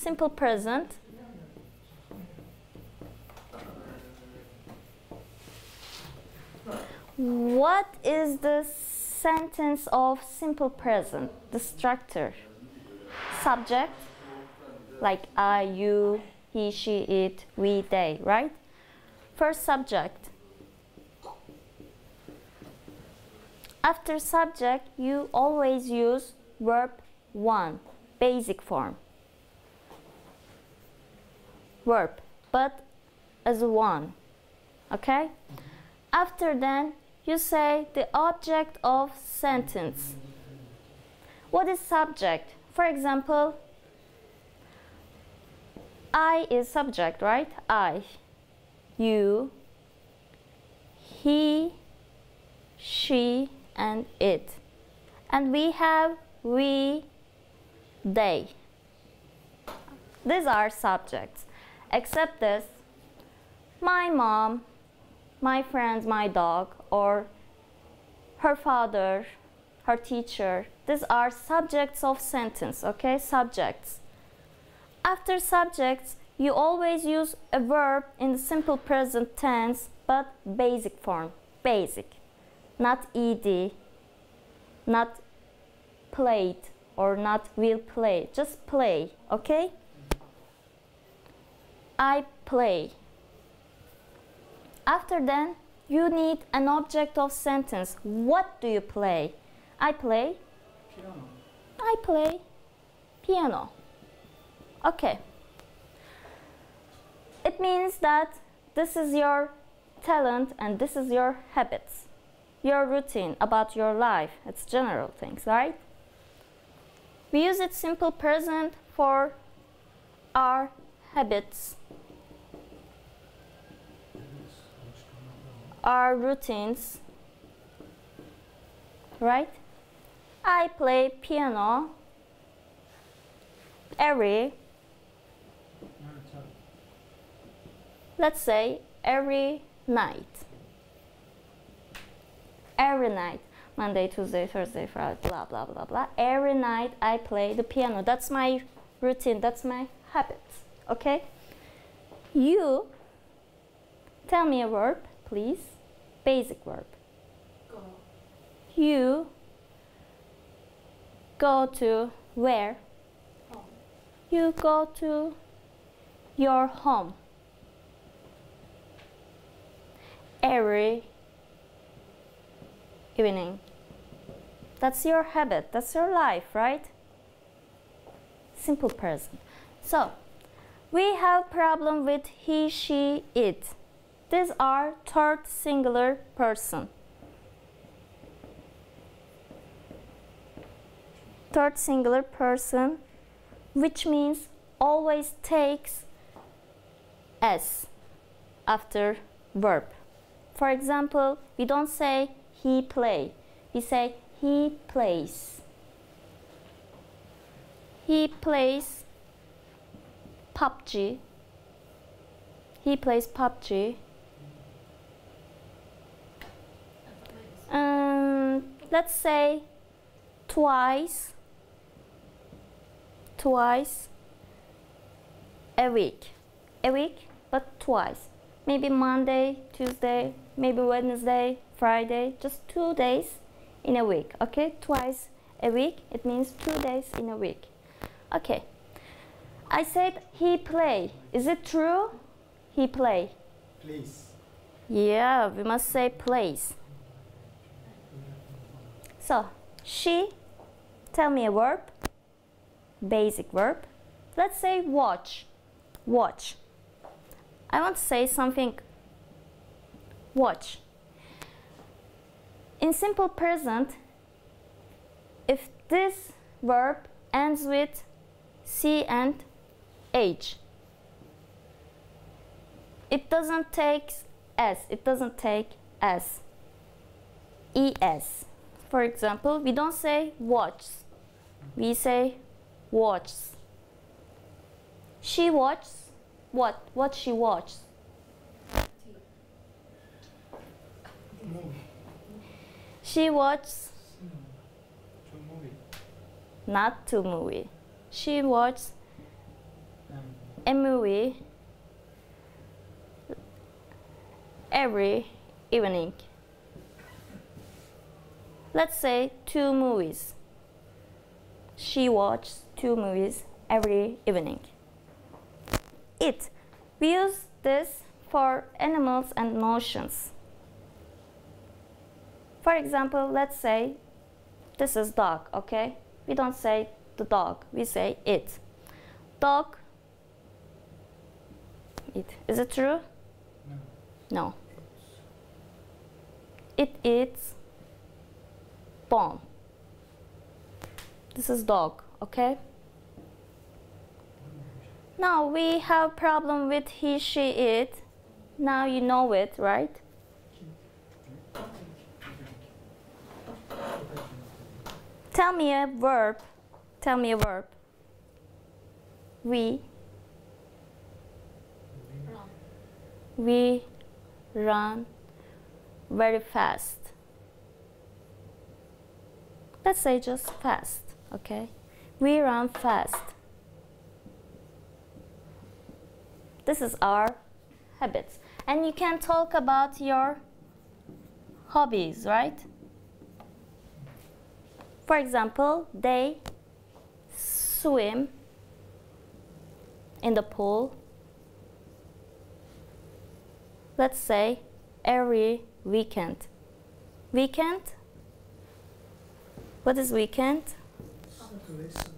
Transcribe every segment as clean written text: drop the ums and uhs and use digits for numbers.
simple present. What is the sentence of simple present? The structure. Subject, like I, you, he, she, it, we, they, right? First subject. After subject, you always use verb 1, basic form. Verb, but as one, okay? After then, you say the object of sentence. What is subject? For example, I is subject, right? I, you, he, she, and it. And we have we, they. These are subjects. Except this, my mom, my friends, my dog, or her father, her teacher. These are subjects of sentence, okay? Subjects. After subjects, you always use a verb in the simple present tense, but basic form, basic. Not ed, not played, or not will play, just play, okay? I play. After then, you need an object of sentence. What do you play? I play. Piano. I play piano. Okay. It means that this is your talent and this is your habits, your routine about your life. It's general things, right? We use it simple present for our habits, our routines, right? I play piano every, let's say, every night. Every night, Monday, Tuesday, Thursday, Friday, blah, blah, blah, blah. Every night I play the piano. That's my routine, that's my habit, okay? You, tell me a verb, please. Basic verb. Go. You go to where? Home. You go to your home. Every evening. That's your habit, that's your life, right? Simple present. So, we have problem with he, she, it. These are third singular person. Third singular person, which means always takes s after verb. For example, we don't say he play, we say he plays. He plays PUBG. He plays PUBG. Let's say twice a week, but twice. Maybe Monday, Tuesday, maybe Wednesday, Friday, just 2 days in a week, okay? Twice a week, it means 2 days in a week. Okay, I said he play. Is it true? He play. Please. Yeah, we must say plays. So, she, tell me a verb, basic verb. Let's say watch, watch. I want to say something, watch. In simple present, if this verb ends with C and H, it doesn't take S, it doesn't take S, ES. For example, we don't say watches, we say watches. She watches what? What she watches? Movie. She watches To movie. not to movie. She watches every evening. Let's say 2 movies. She watches 2 movies every evening. It. We use this for animals and notions. For example, let's say this is dog, okay? We don't say the dog, we say it. Dog, it. Is it true? No. No. It eats bone. This is dog, okay? Now we have problem with he, she, it. Now you know it, right? Tell me a verb. Tell me a verb. We run very fast. Let's say just fast, okay? We run fast. This is our habits. And you can talk about your hobbies, right? For example, they swim in the pool. Let's say every weekend. Weekend? What is weekend?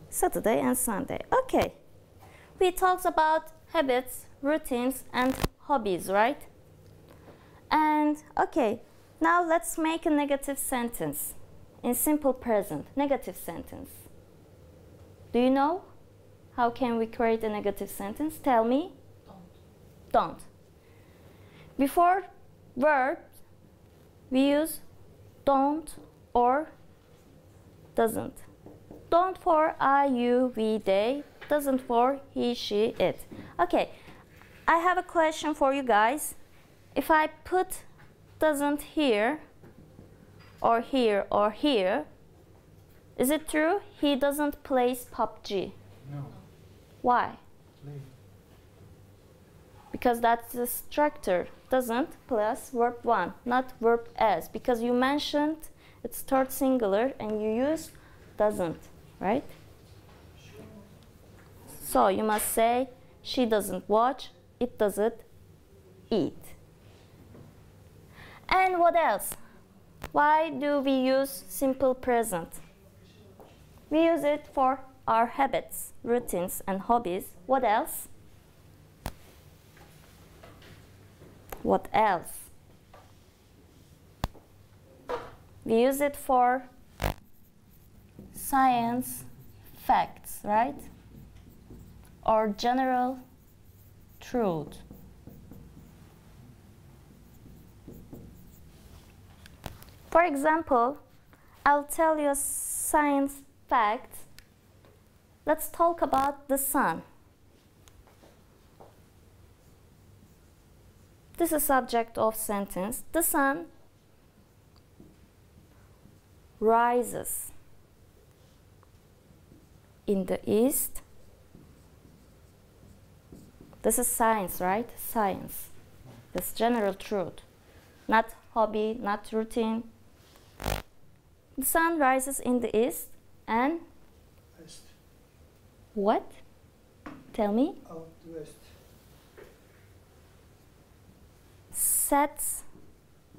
Saturday and Sunday. Okay. We talked about habits, routines, and hobbies, right? And okay, now let's make a negative sentence in simple present. Negative sentence. Do you know how can we create a negative sentence? Tell me. Don't. Before verbs, we use don't or doesn't. Don't for I, you, we, they. Doesn't for he, she, it. Okay, I have a question for you guys. If I put doesn't here, or here, or here, is it true he doesn't play PUBG? No. Why? Play. Because that's the structure. Doesn't plus verb 1, not verb as. Because you mentioned it's third singular and you use doesn't, right? So you must say she doesn't watch, it doesn't eat. And what else? Why do we use simple present? We use it for our habits, routines, and hobbies. What else? What else? We use it for science facts, right? Or general truth. For example, I'll tell you a science fact. Let's talk about the sun. This is subject of sentence. The sun rises in the east. This is science, right? Science. This general truth. Not hobby, not routine. The sun rises in the east and West. what? Tell me. Out west. Sets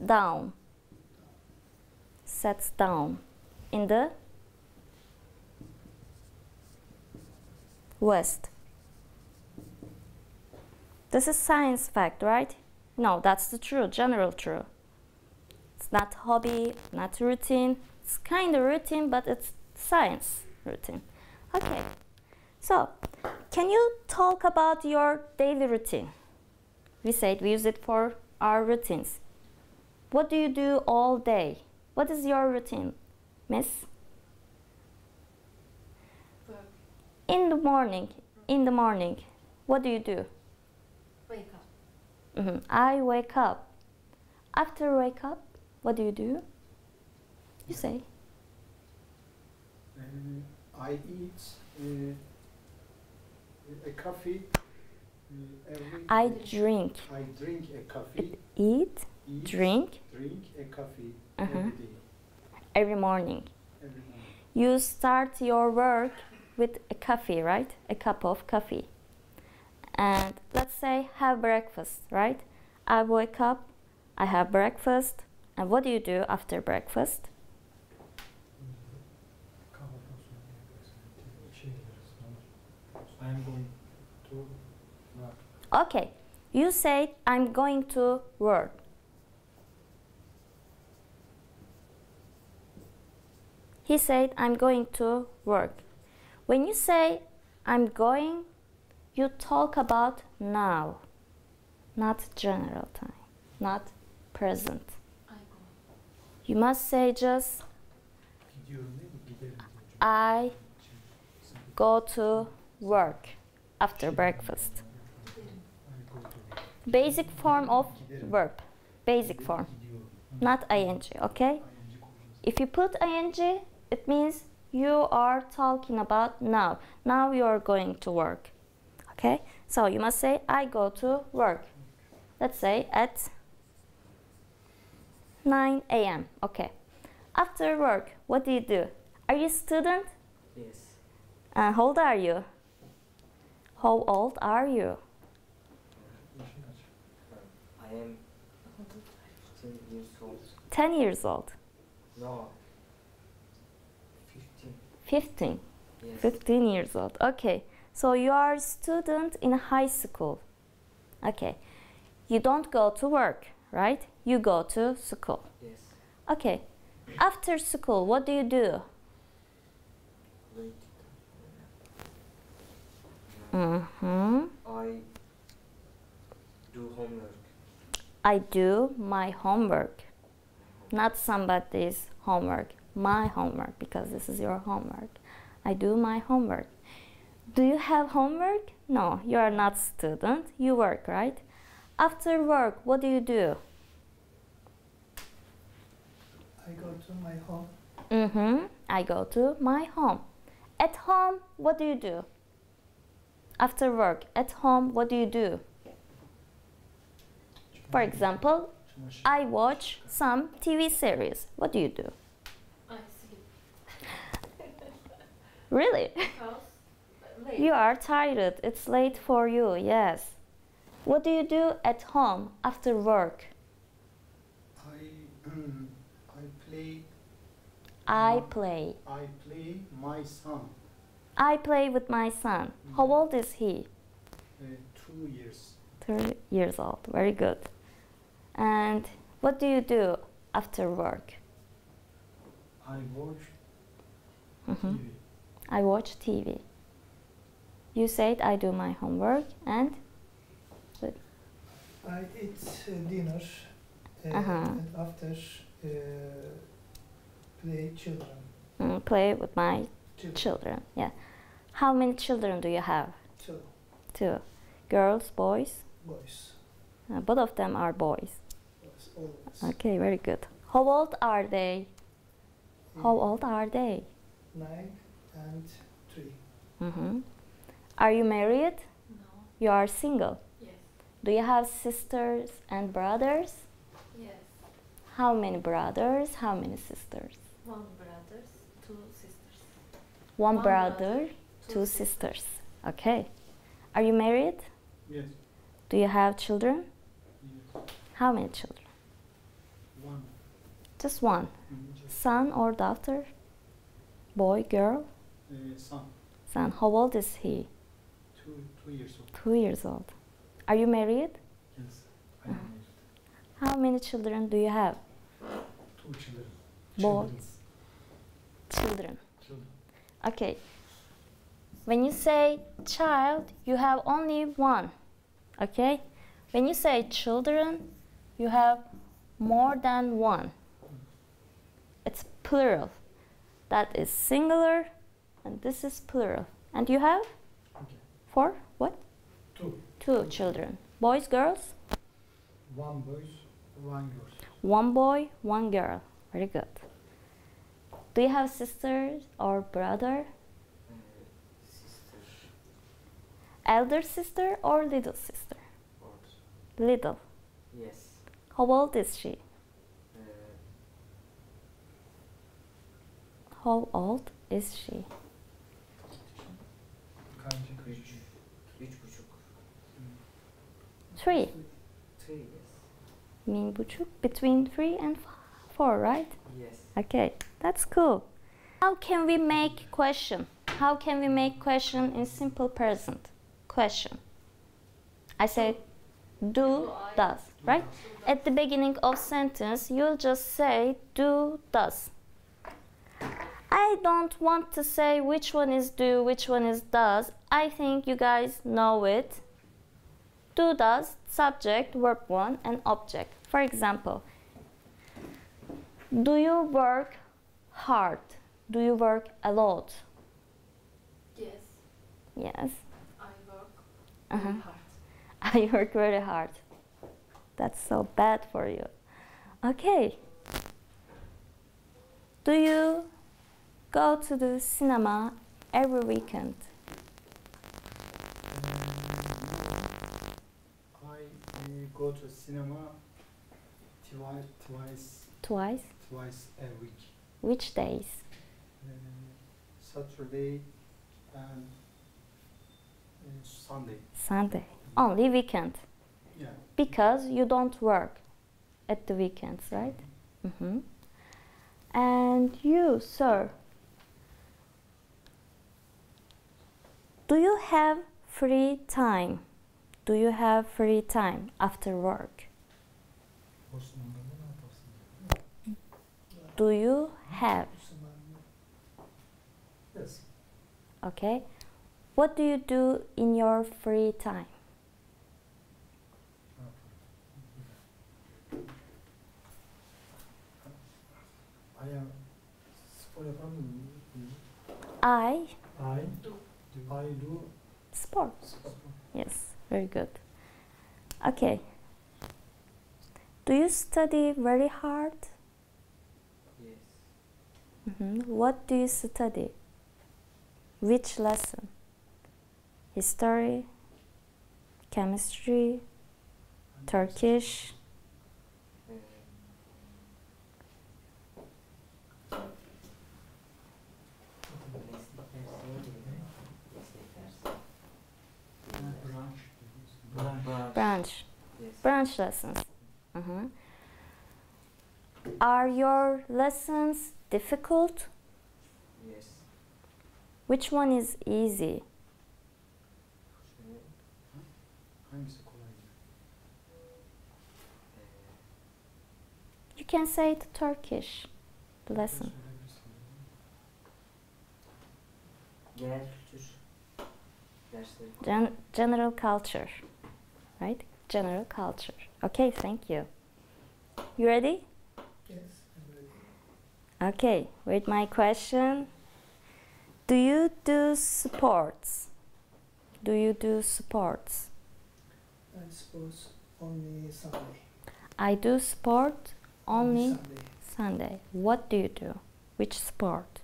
down. Sets down in the west. This is science fact, right? No, that's the truth, general truth. It's not hobby, not routine. It's kind of routine, but it's science routine. Okay, so can you talk about your daily routine? We said we use it for our routines. What do you do all day? What is your routine, miss? Work. In the morning, what do you do? Wake up. I wake up. After wake up, what do you do? You say. I eat a coffee I drink. I drink a coffee. Eat, drink Drink a coffee Uh-huh. every day. every morning. Every morning. You start your work with a coffee, right? A cup of coffee. And let's say have breakfast, right? I wake up, I have breakfast, and what do you do after breakfast? I am going to work. Okay, you say I'm going to work. He said I'm going to work. When you say I'm going, you talk about now, not general time, not present. I go. You must say just Gidiyorum değil mi? Giderim diyor. I go to work after breakfast. I go to work. Basic form of verb. Basic form, Gidiyorum. not ing, okay? If you put ing, it means you are talking about now. Now you are going to work. Okay? So you must say I go to work. Let's say at 9 a.m. Okay. After work, what do you do? Are you a student? Yes. How old are you? How old are you? I am 10 years old. 10 years old. No. 15. 15. Yes. 15 years old. Okay. So you are a student in high school. Okay. You don't go to work, right? You go to school. Yes. Okay. After school, what do you do? Wait. Mm-hmm. I do homework. I do my homework. Not somebody's homework. My homework, because this is your homework. I do my homework. Do you have homework? No, you are not student. You work, right? After work, what do you do? I go to my home. Mm-hmm. I go to my home. At home, what do you do? After work, at home, what do you do? For example, Çamaşır. I watch some TV series. What do you do? I sleep. Really? Because late. You are tired. It's late for you, yes. What do you do at home after work? I play. I play. I play my son. I play with my son. How old is he? 2 years. 3 years old. Very good. And what do you do after work? I watch Mhm. TV. I watch TV. You said I do my homework and I eat dinner Uh-huh. and after play children. play with my children. Yeah. How many children do you have? Two 2. Girls, boys? boys. Both of them are boys. Boys always. Okay, very good. How old are they? How old are they? 9 and 3. Mm-hmm. Are you married? No. You are single. Yes. Do you have sisters and brothers? Yes. How many brothers? How many sisters? 1 brother, 2 sisters. One One brother, brother, 2 2 sisters. Okay. Are you married? Yes. Do you have children? Yes. How many children? 1. Just one. Just, Son or daughter? Boy, girl? son. Son. How old is he? 2 years old. 2 years old. Are you married? Yes. I am married. How many children do you have? 2 children. Boys. Children. Children. Okay. When you say child, you have only one. Okay? When you say children, you have more than one. It's plural. That is singular, and this is plural. And you have Okay. 4? What? 2. 2 children. Boys, girls? 1 boys, 1 girl. 1 boy, 1 girl. Very good. Do you have sisters or brother? Sister. Elder sister or little sister? Old. Little. Yes. How old is she? How old is she? Kaçıncı? 3,5. 3. 3, yes. Mean buçuk. Between 3 and 4, right? Yes. Okay, that's cool. How can we make question? How can we make question in simple present? Question. I said do, does, right? At the beginning of sentence, you'll just say do, does. I don't want to say which one is do, which one is does. I think you guys know it. Do, does, subject, verb 1, and object. For example, do you work hard? Do you work a lot? Yes, Yes. I work Uh-huh. very hard. I work very hard. That's so bad for you. Okay. Do you go to the cinema every weekend? I go to cinema twice Twice? a week. Which days? Saturday and Sunday. Sunday. Only weekend. Yeah. Because you don't work at the weekends, right? Mm-hmm. And you, sir, do you have free time? Do you have free time after work? Osmanlı'da ne yaparsın? Do you have? Yes. Okay. What do you do in your free time? I am spor yapar mıyım? I I do sport. spor. Yes, very good. Okay. Do you study very hard? Yes. What do you study? Which lesson? History, chemistry, Turkish. Branch. Yes. Branch lessons. Are your lessons difficult? Yes. Which one is easy? Hangisi kolay? You can say the Turkish lesson. Genel kültür dersleri. General culture, right? General culture. Okay, thank you. You ready? Yes, I'm ready. Okay, with my question. Do you do sports? Do you do sports? I suppose only Sunday. I do sport only Sunday. Sunday. What do you do? Which sport?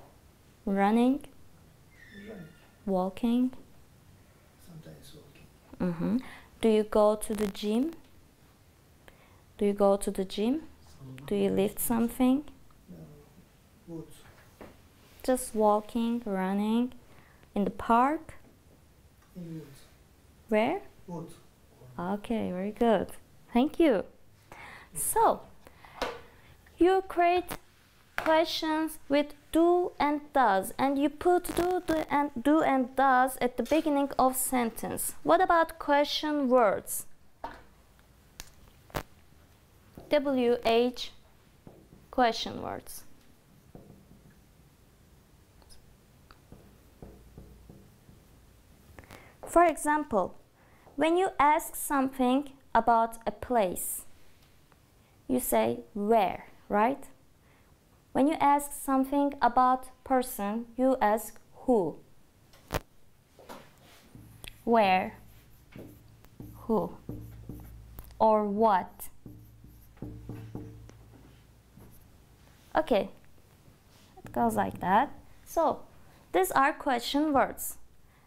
Running? Running. Walking? Sometimes walking. Do you go to the gym? Do you go to the gym? Do you lift something? No, wood. Just walking, running in the park? In wood. Where? Wood. Okay, very good. Thank you. So, you create questions with do and does, and you put do and does at the beginning of sentence. What about question words? WH question words. For example, when you ask something about a place, you say where, right? When you ask something about person, you ask who. Where, who, or what. Okay, it goes like that. So, these are question words.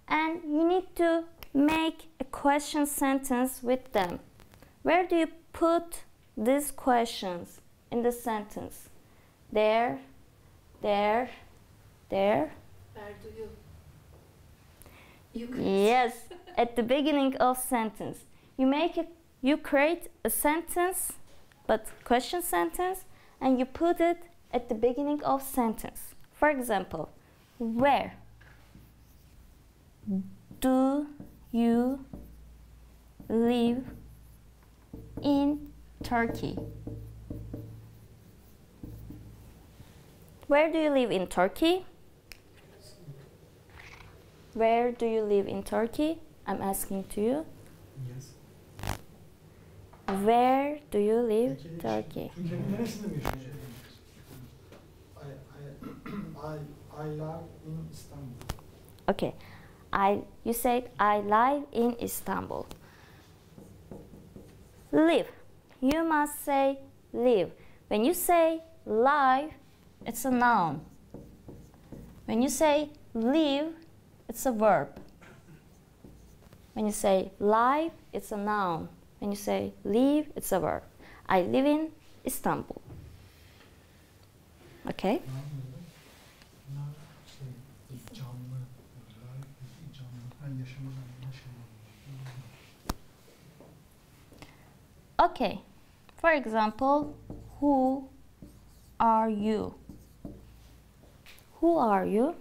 And you need to make a question sentence with them. Where do you put these questions in the sentence? There, there, there. Where do you? You could. Yes, at the beginning of sentence. You create a sentence, but question sentence, and you put it at the beginning of sentence. For example, where do you live in Turkey? Where do you live in Turkey? Where do you live in Turkey? I'm asking to you. Yes. Where do you live in Turkey? Türkiye'nin neresinde mi yaşıyorsun? I live in Istanbul. Okay. You said I live in Istanbul. Live. You must say live. When you say live, it's a noun. When you say live, it's a verb. When you say live, it's a noun. When you say live, it's a verb. I live in Istanbul. Okay? Bunlar canlı, canlı. Ben yaşamadan. Okay. For example, who are you? Who are you?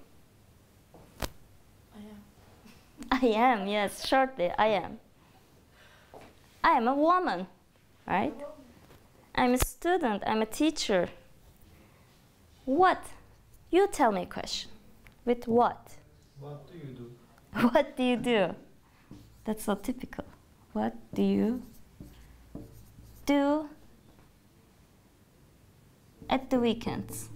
I am. I am, yes, shortly, I am. I am a woman, right? I'm a student, I'm a teacher. What? You tell me a question. With what? What do you do? What do you do? That's so typical. What do you do at the weekends?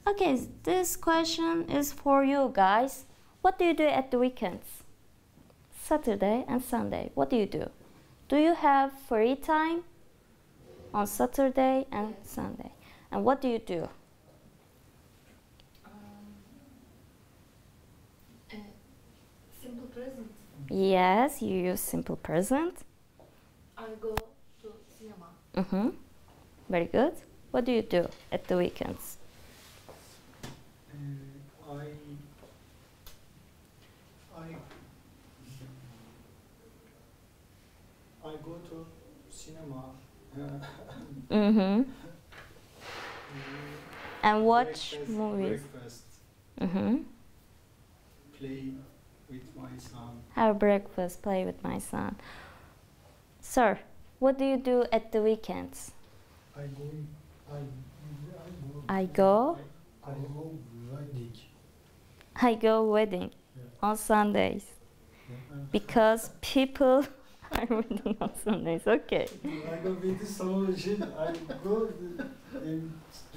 Okay, this question is for you guys. What do you do at the weekends? Saturday and Sunday. What do you do? Do you have free time on Saturday and Sunday? And what do you do? Simple present. Yes, you use simple present. I go to cinema. Mm-hmm. Very good. What do you do at the weekends? I go to cinema. Mm-hmm. And watch movies. Breakfast. Mm-hmm. Play with my son. Have breakfast, play with my son. Sir, what do you do at the weekends? I go riding. I go wedding on Sundays because people are wedding on Sundays. Okay. I go wedding salonu I go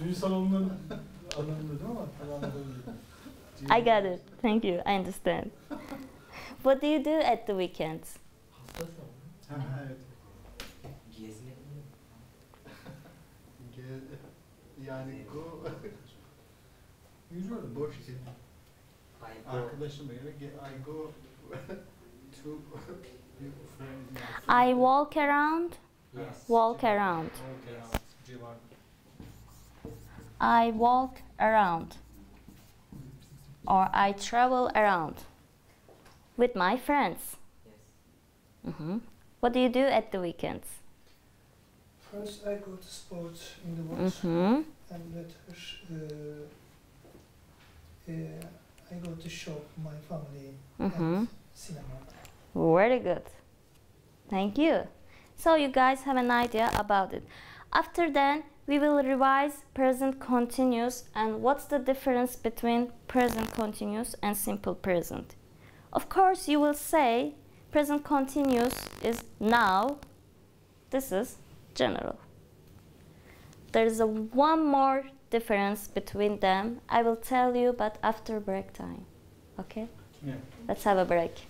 düğün salonunun anlamında değil mi? I got it. Thank you. I understand. What do you do at the weekends? Evet. Gezmek mi? Yani go yürüyorum boş için. Arkadaşımla I go to I walk around. Yes. Walk around. Civar. I walk around. Or I travel around with my friends. Yes. Mm-hmm. What do you do at the weekends? First, I go to sports in the woods, Mm-hmm. and later I go to shop my family Mm-hmm. and cinema. Very good. Thank you. So you guys have an idea about it. After then, we will revise present continuous and what's the difference between present continuous and simple present. Of course, you will say present continuous is now. This is general. There is one more difference between them. I will tell you, but after break time. Okay? Yeah. Let's have a break.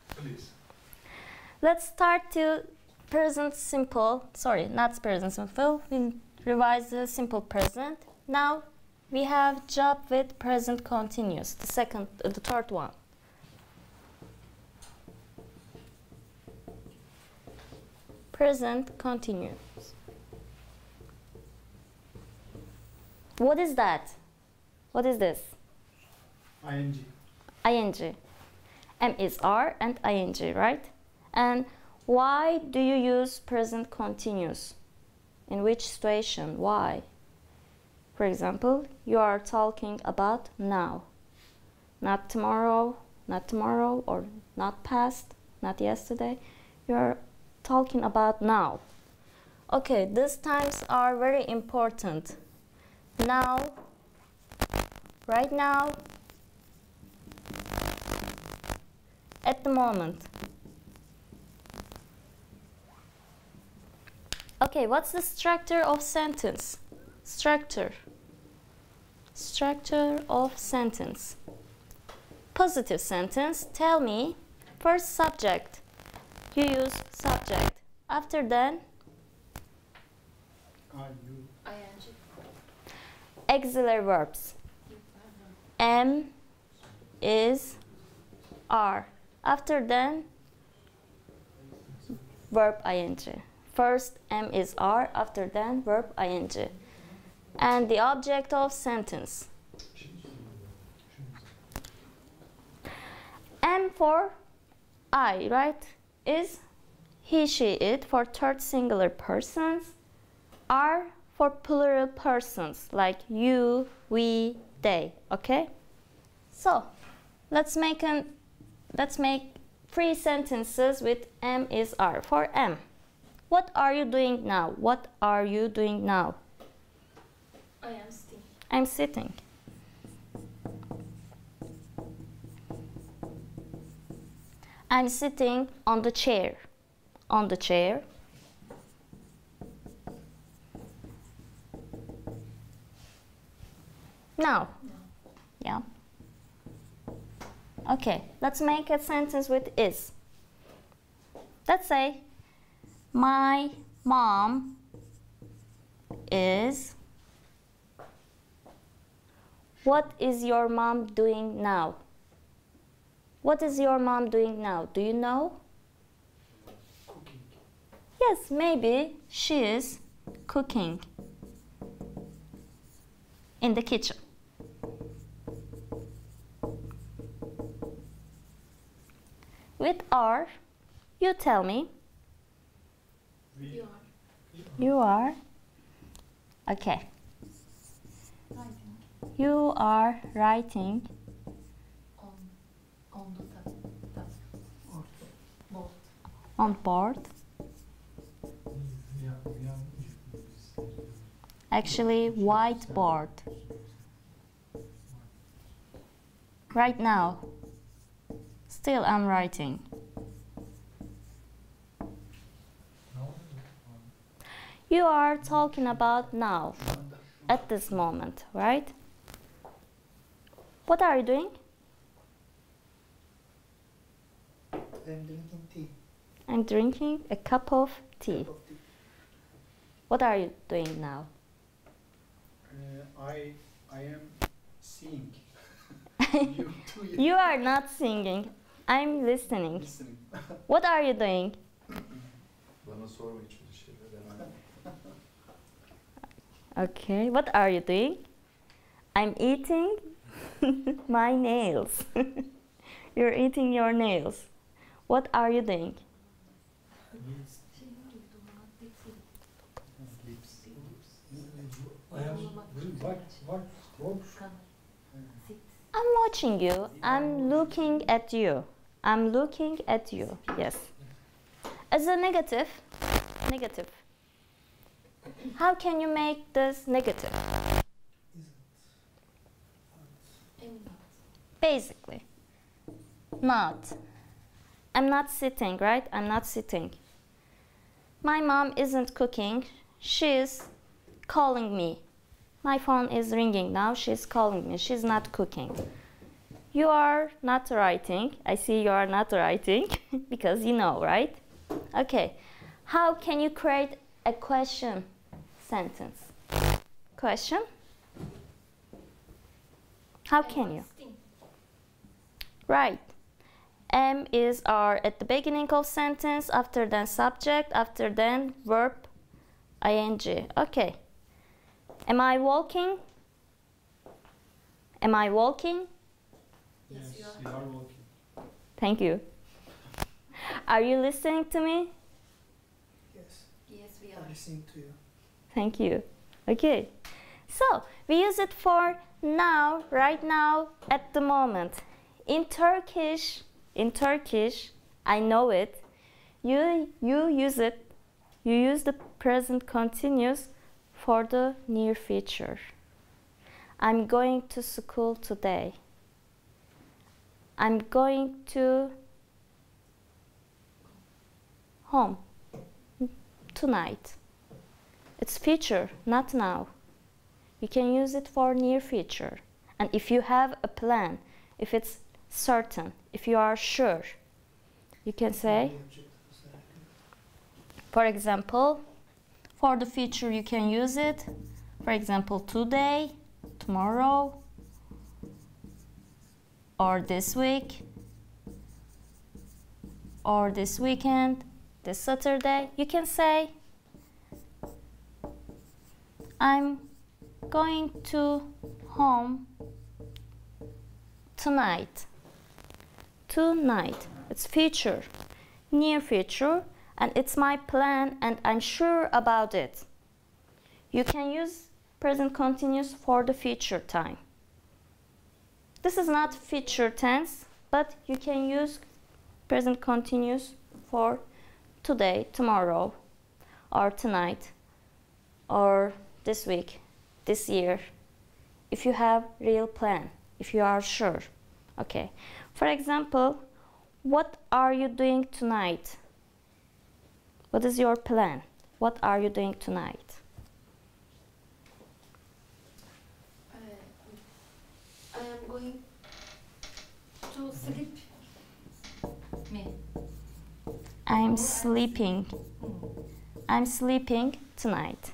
Please. Let's start to present simple, sorry, not present simple, we revise the simple present. Now we have job with present continuous, the third one. Present continuous. What is that? What is this? ING. ING. M is R and ING, right? And why do you use present continuous? In which situation? Why? For example, you are talking about now. Not tomorrow, or not past, not yesterday. You are talking about now. Okay, these times are very important. Now, right now, at the moment. Okay, what's the structure of sentence? Structure of sentence. Positive sentence, tell me, first subject. You use subject. After then, auxiliary verbs. M is R. After then, verb ing. First M is R, after then verb ing. And the object of sentence. M for I, right, is he, she, it for third singular persons. R for plural persons like you, we, they, okay? So, let's make 3 sentences with M is R. For M, what are you doing now? What are you doing now? I am sitting. I'm sitting. I'm sitting on the chair. On the chair. Now. Yeah. Okay, let's make a sentence with is. Let's say, my mom is. What is your mom doing now? What is your mom doing now? Do you know? Cooking. Yes, maybe she is cooking in the kitchen. With R, you tell me. You are. You are. Okay. Writing. You are writing On the task. Board. on board. Actually, whiteboard. Right now. Still, I'm writing. You are talking about now, at this moment, right? What are you doing? I'm drinking tea. I'm drinking a cup of tea. What are you doing now? I am seeing. You are not singing. I'm listening. Listening. What are you doing? Bana sorma hiç öyle şeyler. Okay, what are you doing? I'm eating my nails. You're eating your nails. What are you doing? I'm watching you. I'm looking at you. I'm looking at you. Yes. As a negative, how can you make this negative? Basically, not. I'm not sitting, right? I'm not sitting. My mom isn't cooking. She's calling me. My phone is ringing now. She's calling me. She's not cooking. You are not writing. I see you are not writing because you know, right? Okay. How can you create a question sentence? Question? How can you? Right. Am is are at the beginning of sentence, after then subject, after then verb, ing. Okay. Am I walking? Am I walking? Yes, you are walking. Thank you. Are you listening to me? Yes, Yes, we I'm are. listening to you. Thank you. Okay. So, we use it for now, right now, at the moment. In Turkish, I know it. You use it. You use the present continuous for the near future. I'm going to school today. I'm going to home tonight. It's future, not now. You can use it for near future. And if you have a plan, if it's certain, if you are sure, you can say, for example, for the future you can use it. For example, today, tomorrow, or this week, or this weekend, this Saturday. You can say, I'm going to home tonight. Tonight. It's future, near future, and it's my plan and I'm sure about it. You can use present continuous for the future time. This is not future tense, but you can use present continuous for today, tomorrow, or tonight, or this week, this year, if you have real plan, if you are sure. Okay. For example, what are you doing tonight? What is your plan? What are you doing tonight? I am going to sleep. Me. I'm sleeping. I'm sleeping tonight.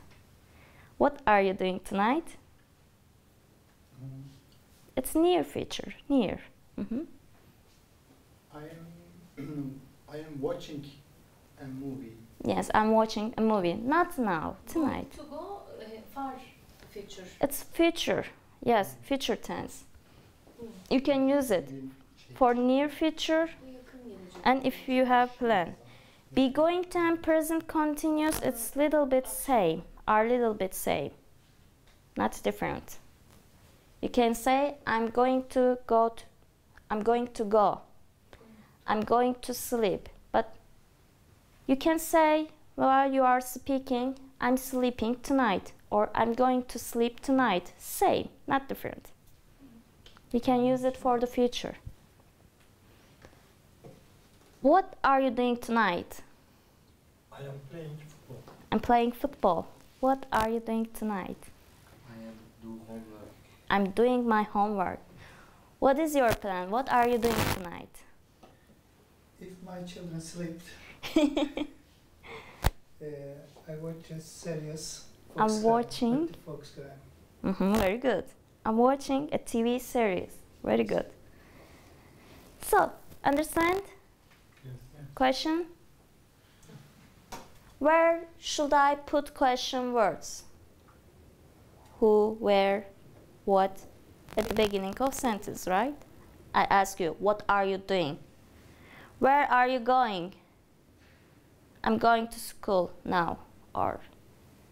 What are you doing tonight? It's near future, near. I am watching a movie. Yes, I'm watching a movie. Not now, tonight. To go far future. It's future. Yes, future tense. You can use it for near future Yakın gelecek. and if you have plan. Be going to and present continuous, it's little bit same, are little bit same, not different. You can say, I'm going to go, I'm going to sleep. But you can say, while you are speaking, I'm sleeping tonight, or I'm going to sleep tonight. Same, not different. You can use it for the future. What are you doing tonight? I am playing football. I'm playing football. What are you doing tonight? I am do homework. I'm doing my homework. What is your plan? What are you doing tonight? If my children sleep, I watch a series. I'm watching. Volkskrone. Very good. I'm watching a TV series. Very good. So, understand? Yes. Question? Where should I put question words? Who, where, what? At the beginning of sentence, right? I ask you, what are you doing? Where are you going? I'm going to school now, or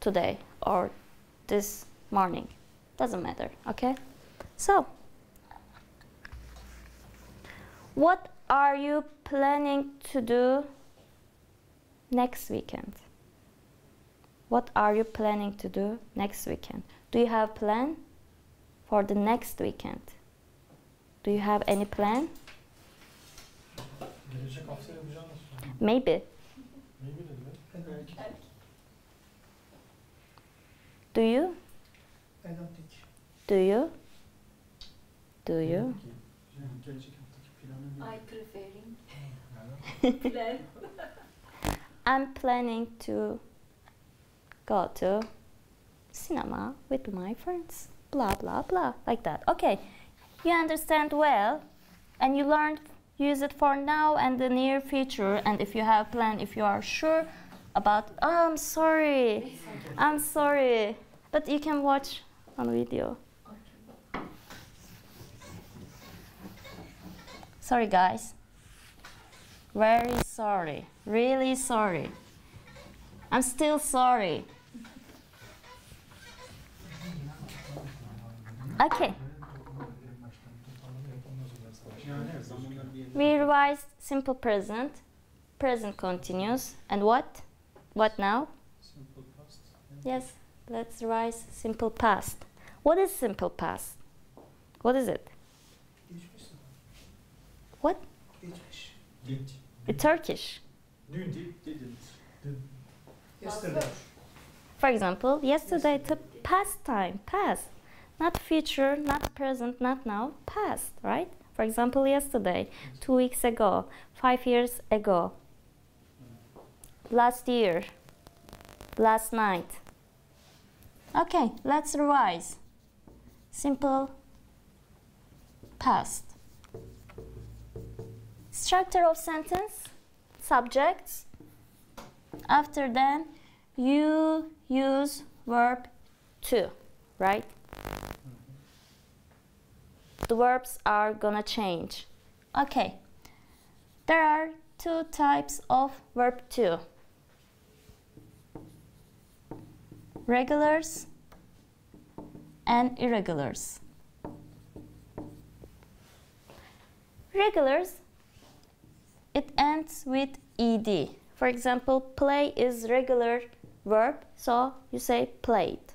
today, or this morning. Doesn't matter, okay? So, what are you planning to do next weekend? What are you planning to do next weekend? Do you have a plan for the next weekend? Do you have any plan? Gelecek hafta yapacağını söylüyor. Maybe. Maybe dedi. Belki. Do you? I don't think. Do you? Do you? Gelecek haftaki planı I preferring ne? plan. I'm planning to go to cinema with my friends. Blah, blah, blah, like that. Okay, you understand well, and you learned, use it for now and the near future. And if you have plan, if you are sure about, oh, I'm sorry, but you can watch on video. Sorry, guys. Very sorry, really sorry. I'm still sorry. Okay. We revised simple present, present continuous, and what? What now? Simple past. Yes, let's revise simple past. What is simple past? What is it? Geçmiş. What? Geçmiş. Genç. It's Turkish. Dün değil, didn't. Dün. Yesterday. For example, yesterday to past time, past. Not future, not present, not now, past, right? For example, yesterday, 2 weeks ago, 5 years ago, last year, last night. Okay, let's revise. Simple past. Structure of sentence, subjects. After then, you use verb to, right? The verbs are gonna change. Okay, there are two types of verb to. Regulars and irregulars. Regulars, it ends with ed. For example, play is regular verb, so you say played.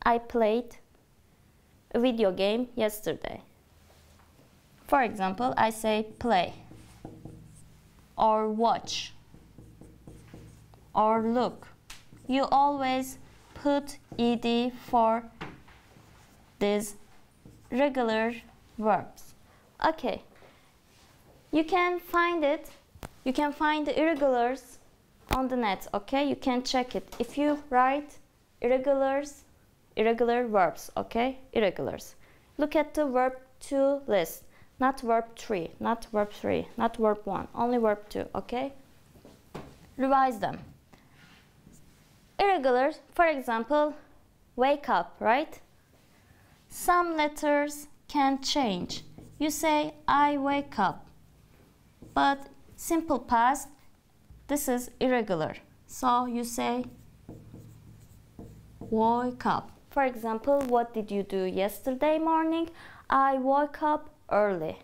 I played a video game yesterday. For example, I say play, or watch, or look. You always put ed for these regular verbs. Okay, you can find it. You can find the irregulars on the net, okay? You can check it. If you write irregulars, irregular verbs, okay? Irregulars. Look at the verb to list, not verb 3, not verb 3, not verb 1, only verb 2, okay? Revise them. Irregulars, for example, wake up, right? Some letters can change. You say, I wake up. But simple past, this is irregular. So you say, woke up. For example, what did you do yesterday morning? I woke up early.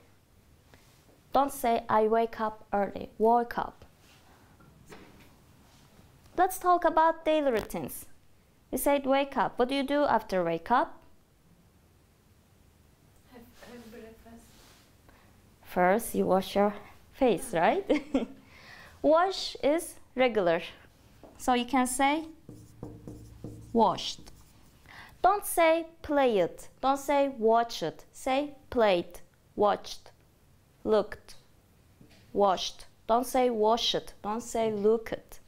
Don't say, I wake up early. Woke up. Let's talk about daily routines. You said wake up. What do you do after wake up? Have breakfast. First, you wash your face, right? Wash is regular. So you can say washed. Don't say play it. Don't say watch it. Say played, watched, looked, washed. Don't say wash it. Don't say look it.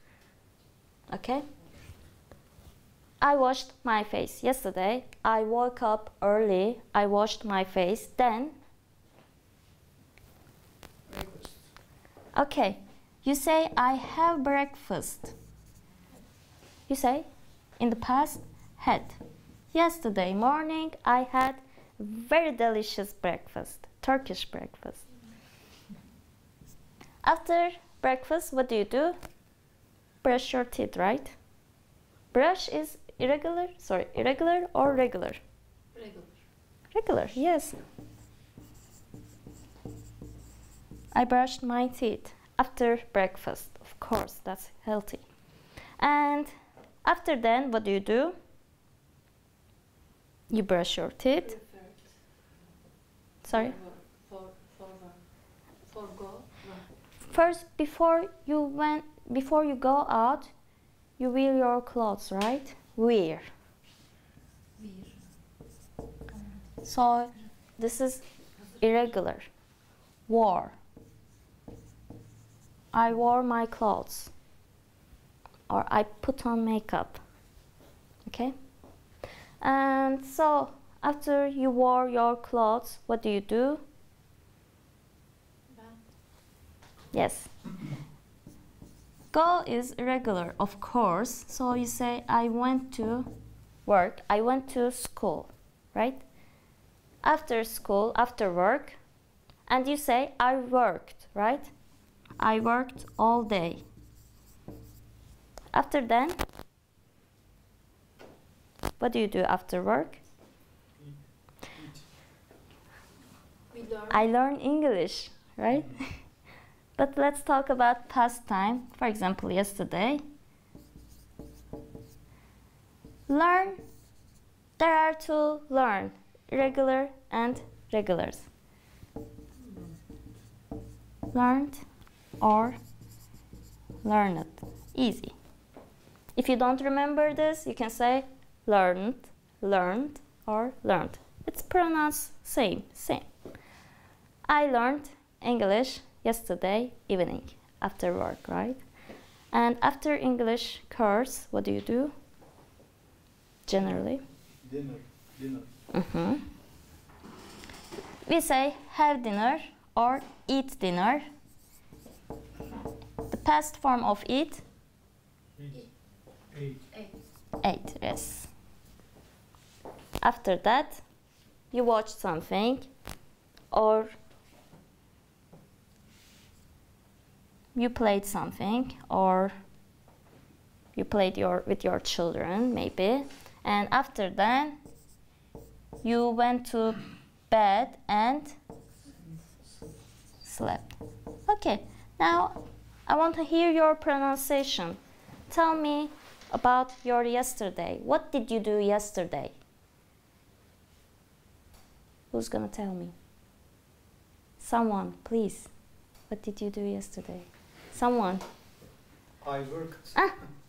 Okay? I washed my face yesterday. I woke up early. I washed my face. Then, Breakfast. okay, you say I have breakfast. You say in the past had. Yesterday morning I had very delicious breakfast, Turkish breakfast. After breakfast, what do? Brush your teeth, right? Brush is irregular or regular? Regular. Regular, yes. I brushed my teeth after breakfast, of course, that's healthy. And after then, what do? You brush your teeth. Preferred. Sorry? For go. First, before you go out, you wear your clothes, right? Wear. So this is irregular. Wore. I wore my clothes. or I put on makeup. Okay? And so after you wore your clothes, what do you do? Yes. Go is irregular, of course. So you say, I went to work, I went to school, right? After school, after work, and you say, I worked, right? I worked all day. After then, what do you do after work? We learn. I learn English, right? But let's talk about past time. For example, yesterday. Learn. There are two learn, irregular and regulars. Learned or learned. Easy. If you don't remember this, you can say learned, learned, or learned. It's pronounced same. I learned English yesterday evening after work, right? And after English course, what do you do? Generally. Dinner. We say have dinner or eat dinner. The past form of eat? Ate, yes. After that, you watch something or you played something or you played with your children maybe, and after that you went to bed and slept. Okay, now I want to hear your pronunciation. Tell me about your yesterday. What did you do yesterday? Who's gonna tell me? Someone, please. What did you do yesterday? Someone. I worked.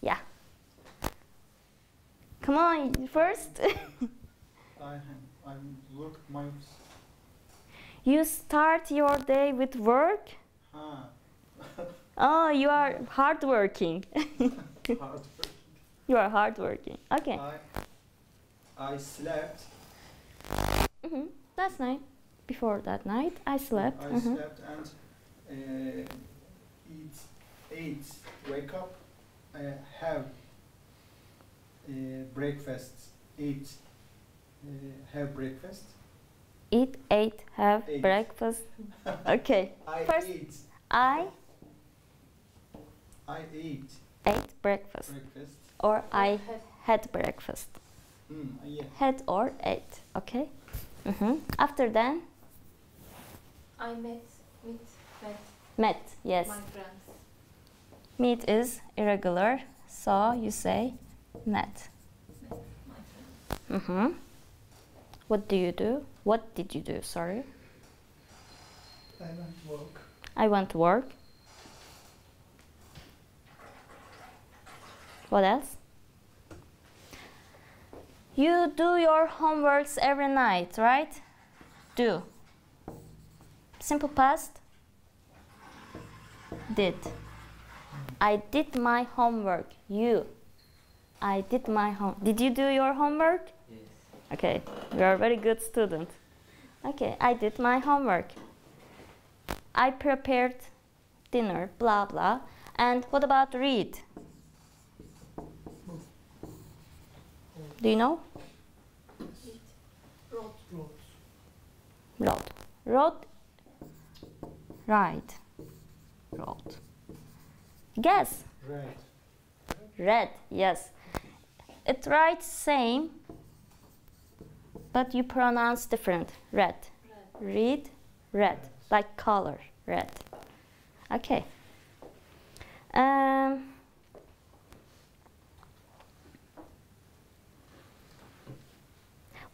Yeah. Come on, first. I worked my. You start your day with work? Oh, you are hardworking. Hardworking. You are hardworking. Okay. I slept. Last night. Before that night, I slept. I slept and ate, wake up, have breakfast, eat, have breakfast. Eat, ate, have Ate. breakfast. Okay. First, I ate ate breakfast. breakfast. Or I had breakfast. Yeah. Had or ate. Okay. After then, I met. met. Yes. My friends. Meet is irregular, so you say met. My friends. What do you do? What did you do? Sorry. I went to work. I went to work. What else? You do your homeworks every night, right? Do. Simple past. Did. I did my homework. You. I did my home. Did you do your homework? Yes. Okay, you are a very good student. Okay, I did my homework. I prepared dinner, blah blah. And what about read? Do you know? Wrote. Wrote. Write. Wrote. Guess. Read, yes. It writes same, but you pronounce different. Read. Read, read. Like color, red. Okay.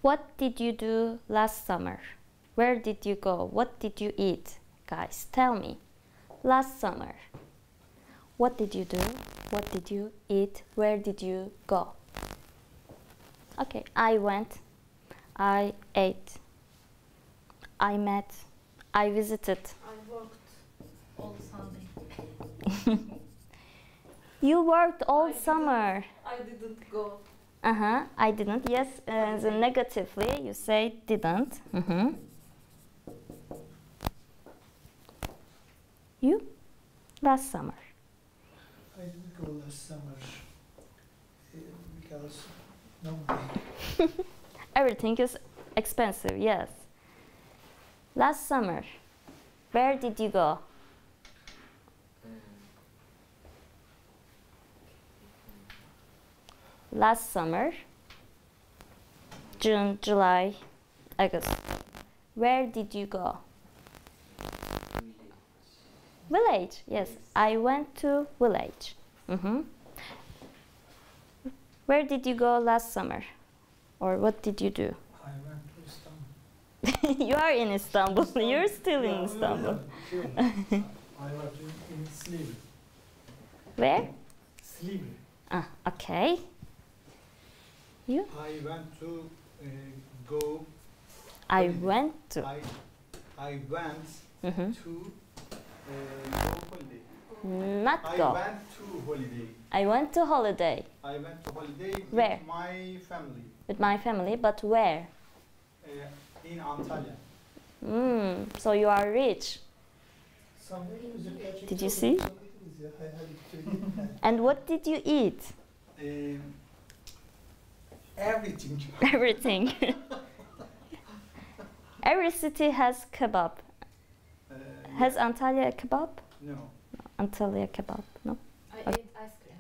What did you do last summer? Where did you go? What did you eat? Guys, tell me. Last summer. What did you do? What did you eat? Where did you go? Okay, I went. I ate. I met. I visited. I worked all Sunday. You worked all I didn't. summer. I didn't go. I didn't. Yes, the negatively you say didn't. You? Last summer. I didn't go last summer because no money. Everything is expensive, yes. Last summer, where did you go? Last summer, June, July, August. Where did you go? Village, yes. I went to village. Where did you go last summer? Or what did you do? I went to Istanbul. You are in Istanbul. You're still in Yeah, Istanbul. yeah. I was in Silivri. Where? Silivri. Ah, okay. You? I went to go. I went to. I went Mhm. to go holiday. Not I go. went to holiday. I went to holiday I went to holiday Where? with my family with my family, but where? in Antalya. So you are rich. Did you see? And what did you eat? Everything. Everything. Every city has kebab. Has Antalya a kebab? No. Antalya kebab, no? I Okay. ate ice cream.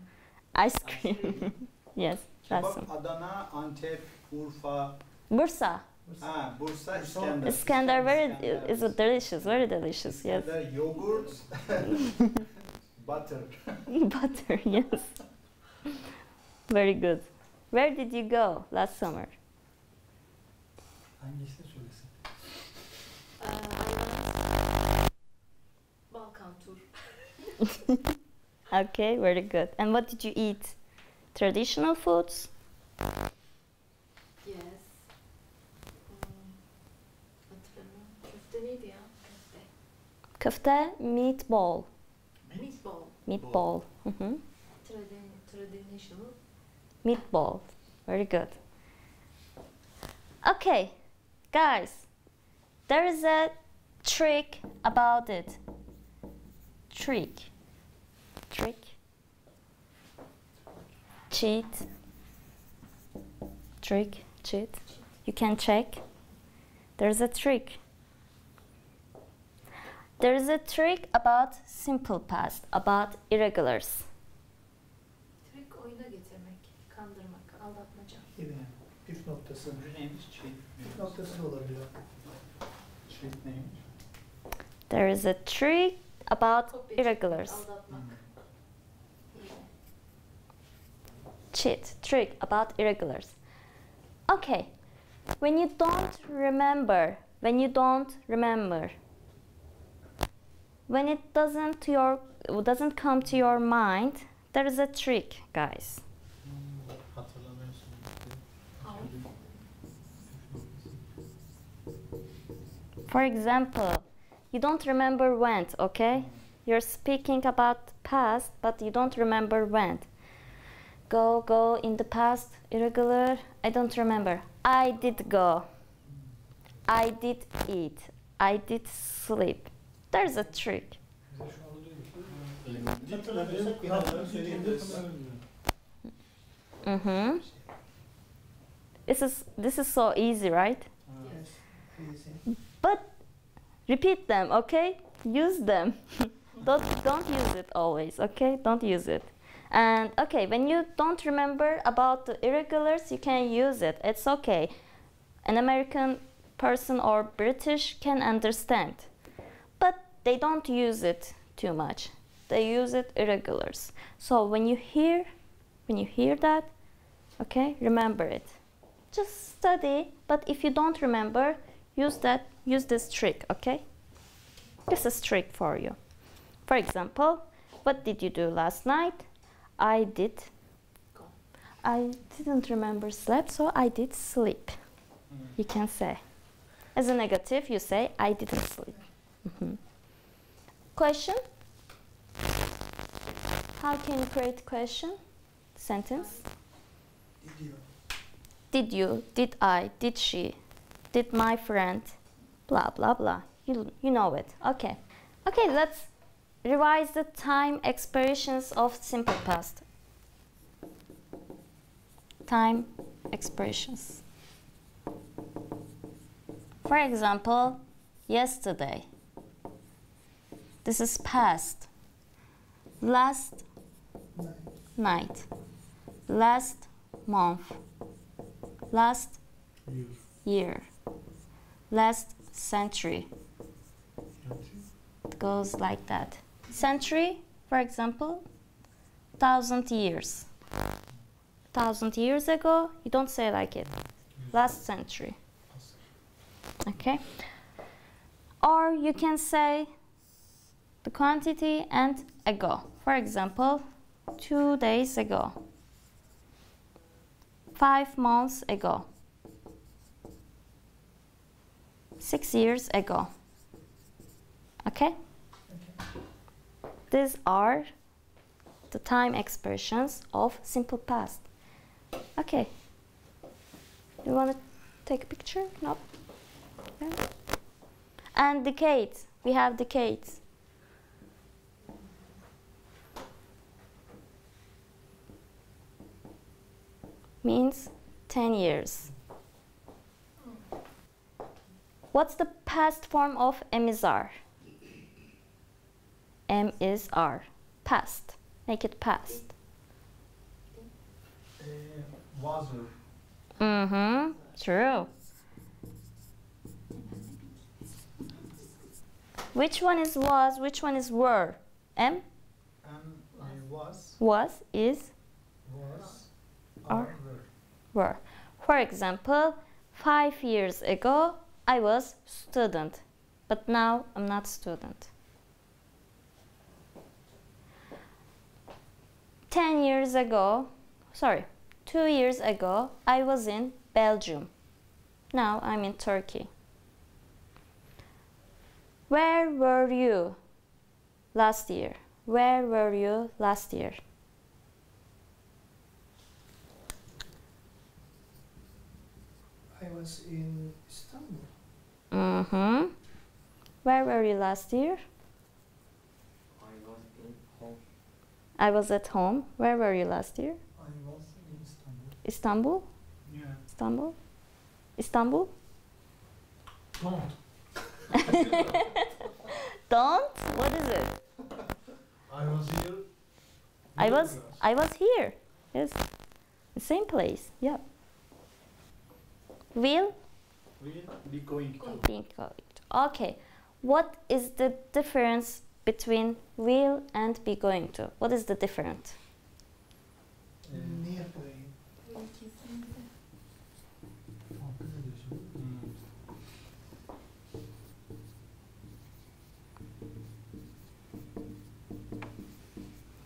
Ice cream. Yes, that's Kebab, one. Adana, Antep, Urfa. Bursa. Bursa, Bursa. Iskender. Iskandar, very Iskender. is it delicious, very delicious, yes. Iskender, yogurt, butter. Butter, yes. Very good. Where did you go last summer? Hangisini söylesin? I went Balkan tour. Okay, very good. And what did you eat? Traditional foods? Yes. Hatırlamıyorum. Köfte neydi ya? Köfte. Köfte, meatball. Meatball. Meatball. Traditional. Meatball. Very good. Okay, guys, there is a trick about it. Trick. Cheat. Trick, cheat. You can check. There's a trick. There is a trick about simple past, about irregulars. Trick oyuna getirmek, kandırmak, aldatmaca. Yine püf noktası. Öbürü neymiş? Püf noktası da olabilir. Cheat neymiş? There is a trick about Kopya irregulars. çekmek, aldatmak. Cheat, trick about irregulars. Okay, when you don't remember, when it doesn't come to your mind, there is a trick, guys. Hatırlamıyorsun. How? For example, you don't remember went, okay? You're speaking about past, but you don't remember went. Go in the past, irregular, I don't remember. I did go. I did eat. I did sleep. There's a trick. Bize şu anda diyor ki, hatırlamıyorsak bir hafta söyleyebiliriz. This is so easy, right? Yes. Easy. But repeat them, okay? Use them. don't use it always, okay? Don't use it. And okay, when you don't remember about the irregulars, you can use it. It's okay. An American person or British can understand. But they don't use it too much. They use it irregulars. So when you hear that, okay, remember it. Just study, but if you don't remember, use this trick, okay? This is trick for you. For example, what did you do last night? I didn't remember sleep, so I did sleep. You can say. As a negative, you say, I didn't sleep. Question? How can you create question? Sentence. Did you? Did you? Did I? Did she? Did my friend? Blah, blah, blah. You know it. Okay. Okay, let's revise the time expressions of simple past. Time expressions. For example, yesterday. This is past. Last night. Last month. Last year. Last century. It goes like that. Century, for example, 1,000 years. 1,000 years ago, you don't say like it. Last century. Okay? Or you can say the quantity and ago. For example, 2 days ago. 5 months ago. 6 years ago. Okay? These are the time expressions of simple past. Okay. You want to take a picture? No? Okay. And decades. We have decades. Means 10 years. What's the past form of am is are? Am is are. Past. Make it past. Was. Mm-hmm. True. Which one is was? Which one is were? Am? Was. Was is Was. Are. Were. For example, 5 years ago I was student, but now I'm not student. 10 years ago, sorry, 2 years ago I was in Belgium. Now I'm in Turkey. Where were you last year? Where were you last year? I was in Istanbul. Mm-hmm. Where were you last year? I was in home. I was at home. Where were you last year? I was in Istanbul. Istanbul? Yeah. Istanbul? Istanbul? Don't. Don't? What is it? I was here. I was here. Yes. The same place. Yeah. Will Will be going to. be going to. Okay. What is the difference between will and be going to? What is the difference? Near playing.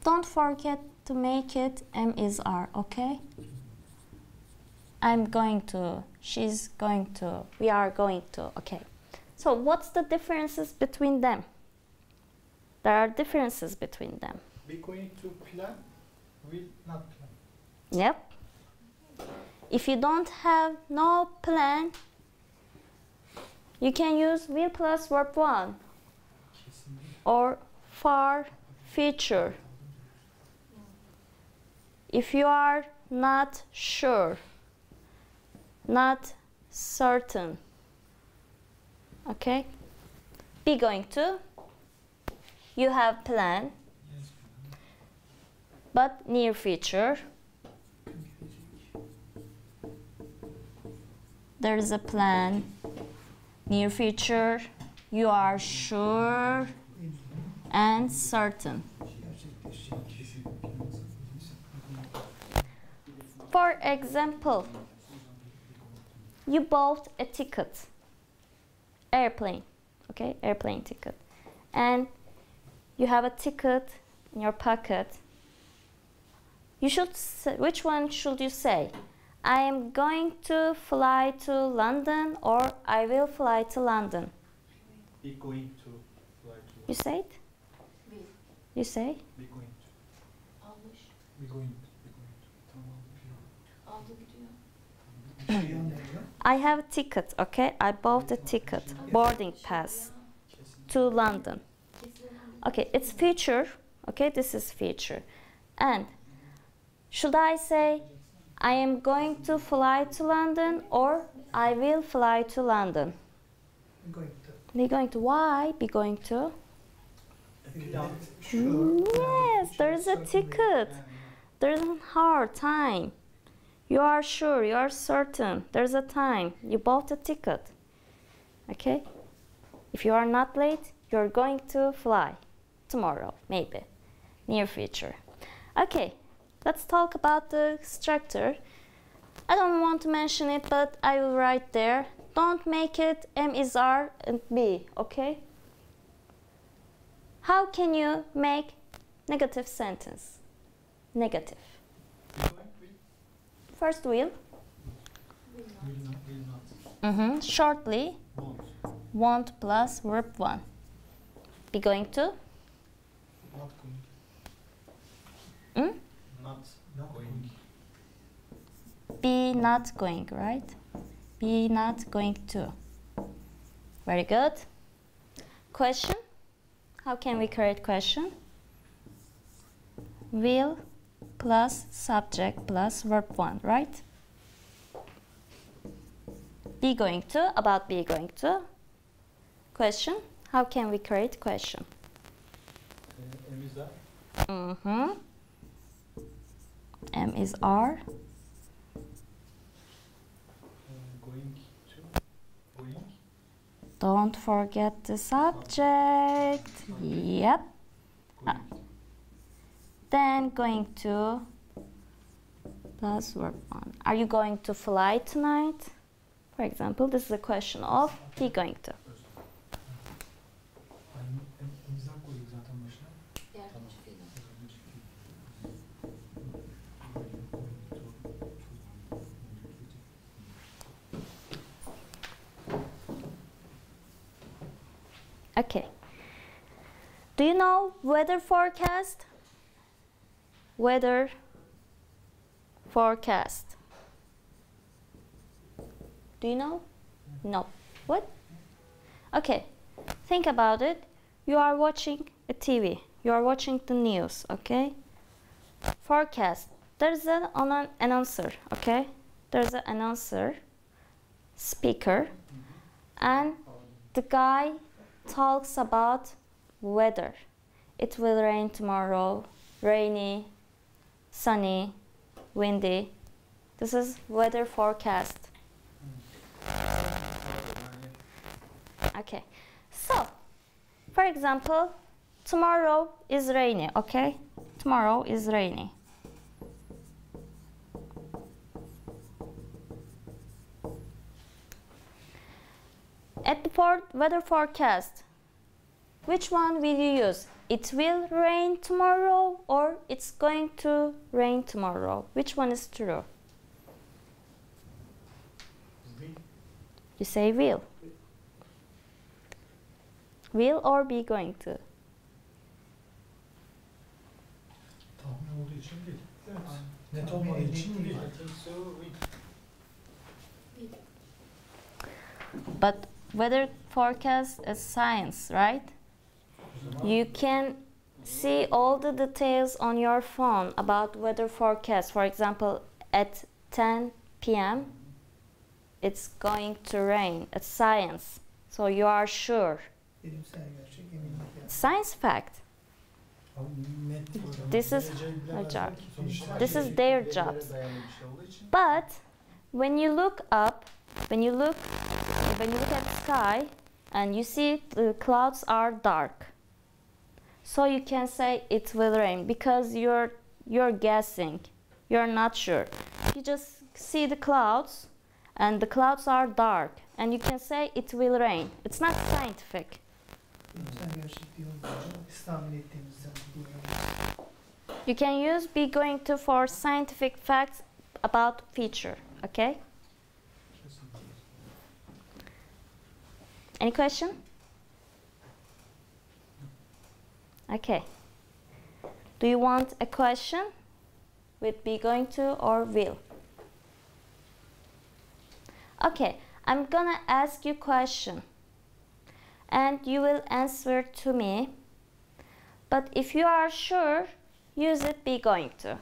Don't forget to make it am is are, okay? I'm going to, she's going to, we are going to, okay. So what's the differences between them? There are differences between them. Be going to plan. Will not plan. Yep. If you don't have no plan, you can use will plus verb 1 or far future. If you are not sure, not certain, okay? Be going to, you have plan, but near future. There is a plan, near future, you are sure and certain. For example, you bought a ticket, airplane, okay, airplane ticket, and you have a ticket in your pocket. You should say, which one should you say? I am going to fly to London, or I will fly to London. Be going to fly to. You say it? Will. You say? Be going Be going. Tamam. Aldı gidiyor. Şey anlıyor. I have a ticket, okay? I bought a ticket, boarding pass to London. Okay, it's future, okay? This is future. And should I say I am going to fly to London or I will fly to London? Going to. Be going to, why be going to? Sure. Yes, there is a ticket. There is a hard time. You are sure, you are certain. There's a time. You bought a ticket. Okay? If you are not late, you're going to fly tomorrow, maybe. Near future. Okay, let's talk about the structure. I don't want to mention it, but I will write there. Don't make it M is R and B, okay? How can you make negative sentence? Negative. First will. Will not. Shortly. Won't. Want plus verb 1. Be going to. Not going. Hmm? Not going. Be not going, right? Be not going to. Very good. Question. How can we create question? Will plus subject plus verb 1, right? Be going to, about be going to. Question. How can we create question? M is that? M is R. Going to. Going. Don't forget the subject. Yep. Going. Then going to plus verb 1. Are you going to fly tonight? For example, this is a question of be going to. İmza koyduk zaten başına. Yardımcı fiil. Okay. Do you know weather forecast? Weather forecast. Do you know? No. What? Okay. Think about it. You are watching a TV. You are watching the news, okay? Forecast. There's an announcer, okay? There's an announcer, speaker, and the guy talks about weather. It will rain tomorrow, rainy, sunny, windy. This is weather forecast. Okay, so for example, tomorrow is rainy, okay? Tomorrow is rainy. At the weather forecast, which one will you use? It will rain tomorrow or it's going to rain tomorrow? Which one is true? You say will. Will or be going to? Tahmin olduğu için değil. Evet. Net Tahmin olmadığı edildiği için değil. değil. I think so. But weather forecast is science, right? You can see all the details on your phone about weather forecast. For example, at 10 p.m. it's going to rain. It's science. So you are sure. Bilimsel gerçek eminlik yani. Science fact. Abi net olarak This is geleceği her bilemezler job. ki sonuçta. This is their jobs. dayalı bir şey olduğu için. But when you look up, when you look at the sky and you see the clouds are dark, so you can say it will rain because you're guessing, you're not sure. You just see the clouds and the clouds are dark and you can say it will rain. It's not scientific. Bilimsel gerçekliği olunca biz tahmin ettiğimizden duyuyoruz. You can use be going to for scientific facts about future, okay? Any question? Okay. Do you want a question? with be going to or will. Okay, I'm gonna ask you question and you will answer to me. But if you are sure, use it be going to.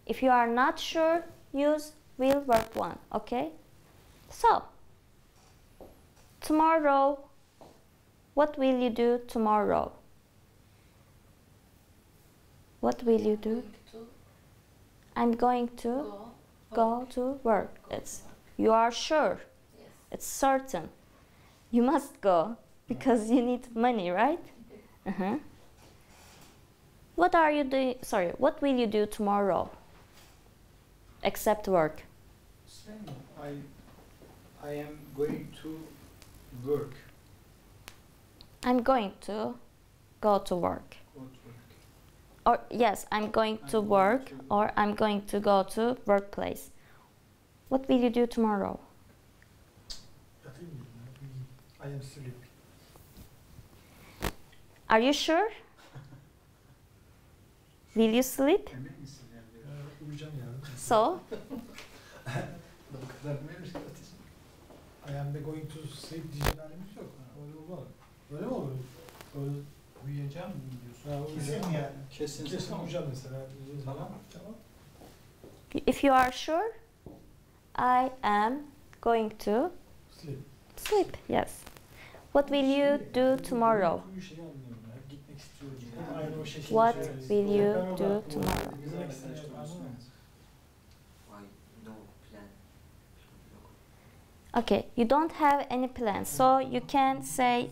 If you are not sure, use will verb 1, okay? So, tomorrow, what will you do tomorrow? What will you do? I'm going to go to work. It's you are sure. Yes. It's certain. You must go because you need money, right? What are you doing? Sorry, what will you do tomorrow? Except work. Same. I am going to work. I'm going to go to work. Go to work. Or yes, I'm going to work or I'm going to go to workplace. What will you do tomorrow? Yatayım mı? I am sleepy. Are you sure? Will you sleep? Emin misin yani? Uyuyacağım yarın. So, O kadar neymiş kardeşim? I am going to sleep diyeceğim halimiz yok. Öyle olmaz. Öyle mi olur? Öyle Uyuyacağım mı diyorsun? ha, uyuyacağım. Kesin yani. Kesin uyuyacağım mesela. Tamam. Tamam. if you are sure, I am going to Sleep. sleep. Yes. What will you do tomorrow? Uyuyu şeyi anlıyorum ya. Gitmek istiyorum. Hep aynı o şekilde What söylüyoruz. will you Ben orada do aklıma tomorrow? geldi. Bizim ekstra yapmamız. I no plan. Okay, you don't have any plans, so you can say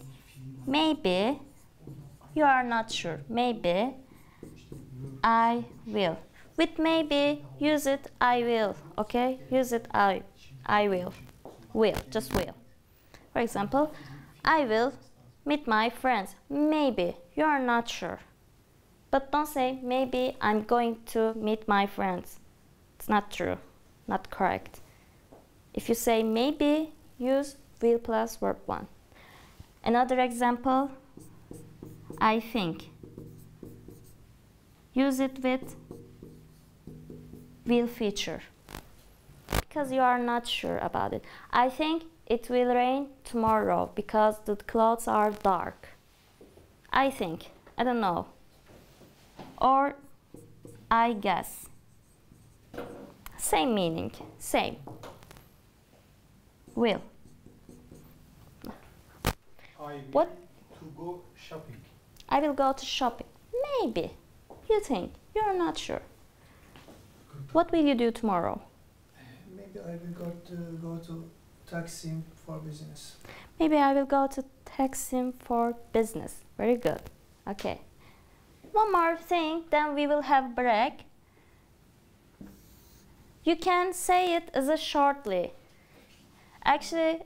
maybe. You are not sure. Maybe I will. With maybe, use it I will. Okay, use it I will. Will, just will. For example, I will meet my friends. Maybe you are not sure. But don't say maybe I'm going to meet my friends. It's not true, not correct. If you say maybe, use will plus verb 1. Another example, I think. Use it with will feature because you are not sure about it. I think it will rain tomorrow because the clouds are dark. I think, I don't know. Or I guess. Same meaning, same. Will. I will What? to go shopping. I will go to shopping. Maybe. You think. You're not sure. What will you do tomorrow? Maybe I will go to Taksim for business. Maybe I will go to Taksim for business. Very good. Okay. One more thing, then we will have break. You can say it as a shortly. Actually,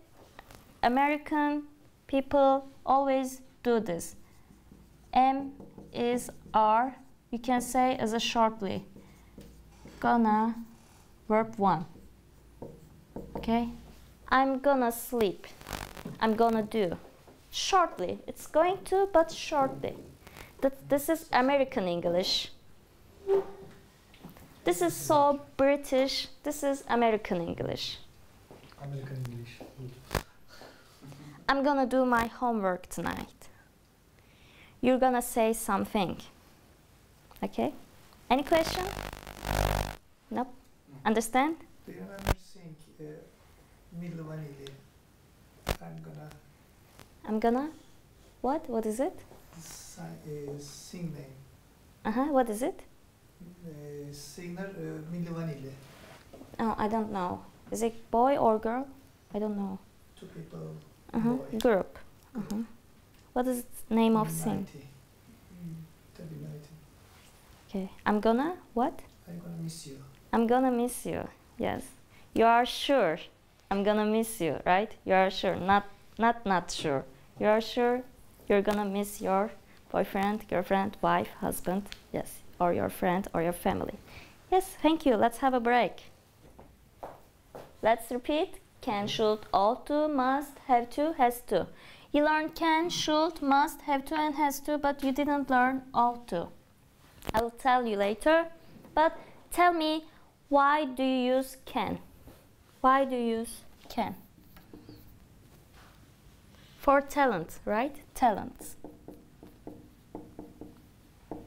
American people always do this. M is R. You can say as a shortly. Gonna, verb 1. Okay? I'm gonna sleep. I'm gonna do. Shortly. It's going to, but shortly. This is American English. This is so British. This is American English. American English. Good. I'm gonna do my homework tonight. You're gonna say something. Okay? Any question? Nope. Understand? Do you remember saying Milvanili? I'm gonna. What? What is it? Sing name. What is it? Singer Milvanili. Oh, I don't know. Is it boy or girl? I don't know. Two people. Boy. Group. What is the name of sing? Okay. I'm gonna what? I'm gonna miss you. I'm gonna miss you. Yes. You are sure. I'm gonna miss you, right? You are sure. Not sure. You are sure you're gonna miss your boyfriend, girlfriend, wife, husband. Yes. Or your friend or your family. Yes. Thank you. Let's have a break. Let's repeat. Can, should, ought to, must, have to, has to. You learned can, should, must, have to, and has to, but you didn't learn ought to. I will tell you later, but Tell me, why do you use can? Why do you use can? For talent, right? Talents.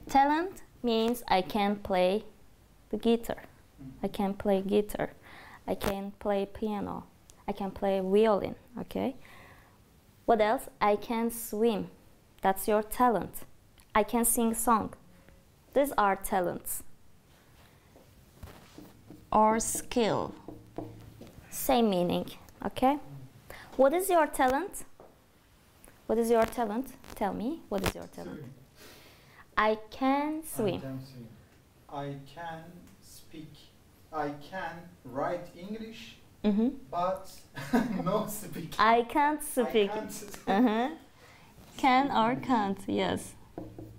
Talent means I can play the guitar. I can play guitar. I can play piano. I can play violin, okay? What else? I can swim. That's your talent. I can sing a song. These are talents. Or skill. Same meaning, okay? What is your talent? What is your talent? Tell me, what is your talent? Swim. I can swim. I can swim. I can speak. I can write English, Mm-hmm. but no speak. I can't speak. I can't. Uh-huh. Can or can't, yes,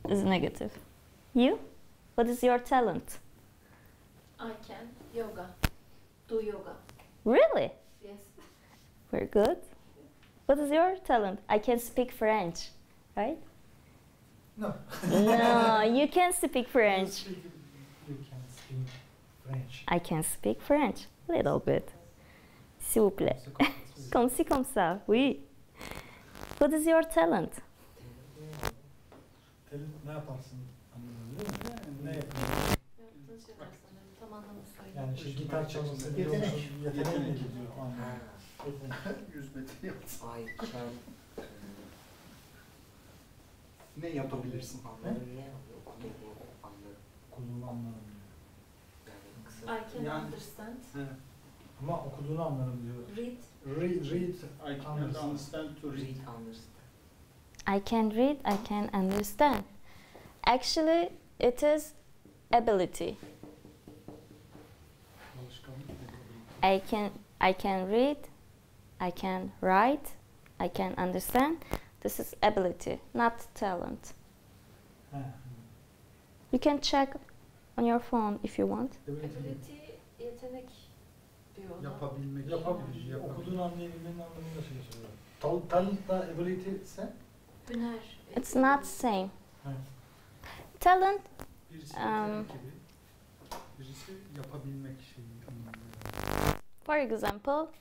is negative. You? What is your talent? I can yoga. Do yoga. Really? Yes. Very good. What is your talent? I can speak French, right? No. No, you can speak You French. you can speak French. I can speak French, a little bit. S'il vous plaît. Comme ci, comme ça, oui. What is your talent? Ne yaparsın anladın değil mi? Ne yaparsın? Yaptığın şeyler sanırım. Tam anlamı söyle. Yani şey gitar çalması Yetenek. Yetenek mi gidiyor o anlamda? Yetenek. 100 metre yapsın. I can Ne yapabilirsin? anlarım ne okuduğumu anlarım. Okuduğunu anlarım diyor. Yani kısa. I can Yani- understand. Ama okuduğunu anlarım diyor. Read. Read. I can understand to read. Read understand. I can read, I can understand. Actually, it is ability. Alışkanlık. I can read, I can write, I can understand. This is ability, not talent. He. You can check on your phone if you want. Ability yetenek diyor ona. Yapabilmek. Yapabilir. Okuduğunu anlayabilmenin anlamında şey söylüyor. Talent da ability ise Hüner. It's not same. Evet. Talent, Birisi Um, yetenek gibi. Birisi yapabilmek şeyi anlamında. for example,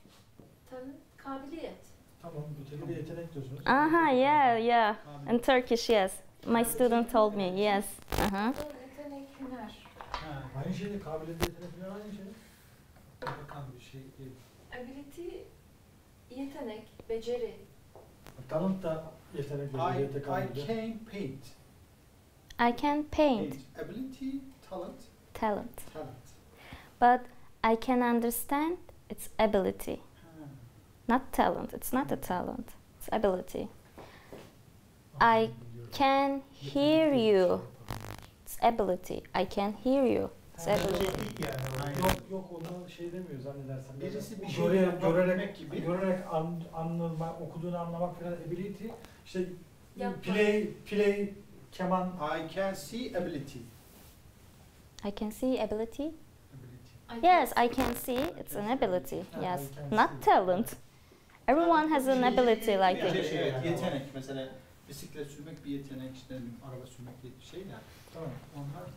Talent, kabiliyet. tamam bu bir yetenek diyorsunuz. yeah. Kabiliyet. In Turkish, yes. My student told me, yes. Yetenek, hüner. Ha, Aynı şey değil. Kabiliyet yetenek falan aynı şey. bakan bir şey değil. Ability yetenek, beceri. Talent da yetenek I diyor. Kabiliyet. can paint. I can paint. Ability, talent, Talent. talent. But I can understand, it's ability. Ha. Not talent, it's not a talent. It's ability. I can hear you. It's ability. I can hear you. It's ability. Yok onu şey demiyor zannedersem. Birisi bir Bu şey görerek yapabilmek gibi. anlamak, okuduğunu anlamak falan ability. İşte Yapmak. play keman. I can see ability. I can see ability. Ability. Yes, I can see. It's an ability. Yeah, Yes, I can not see. talent. Everyone has an ability like Yani it. evet, yetenek. Mesela bisiklet sürmek bir yetenek, işte araba sürmek diye bir şey ya. Tamam. Onlar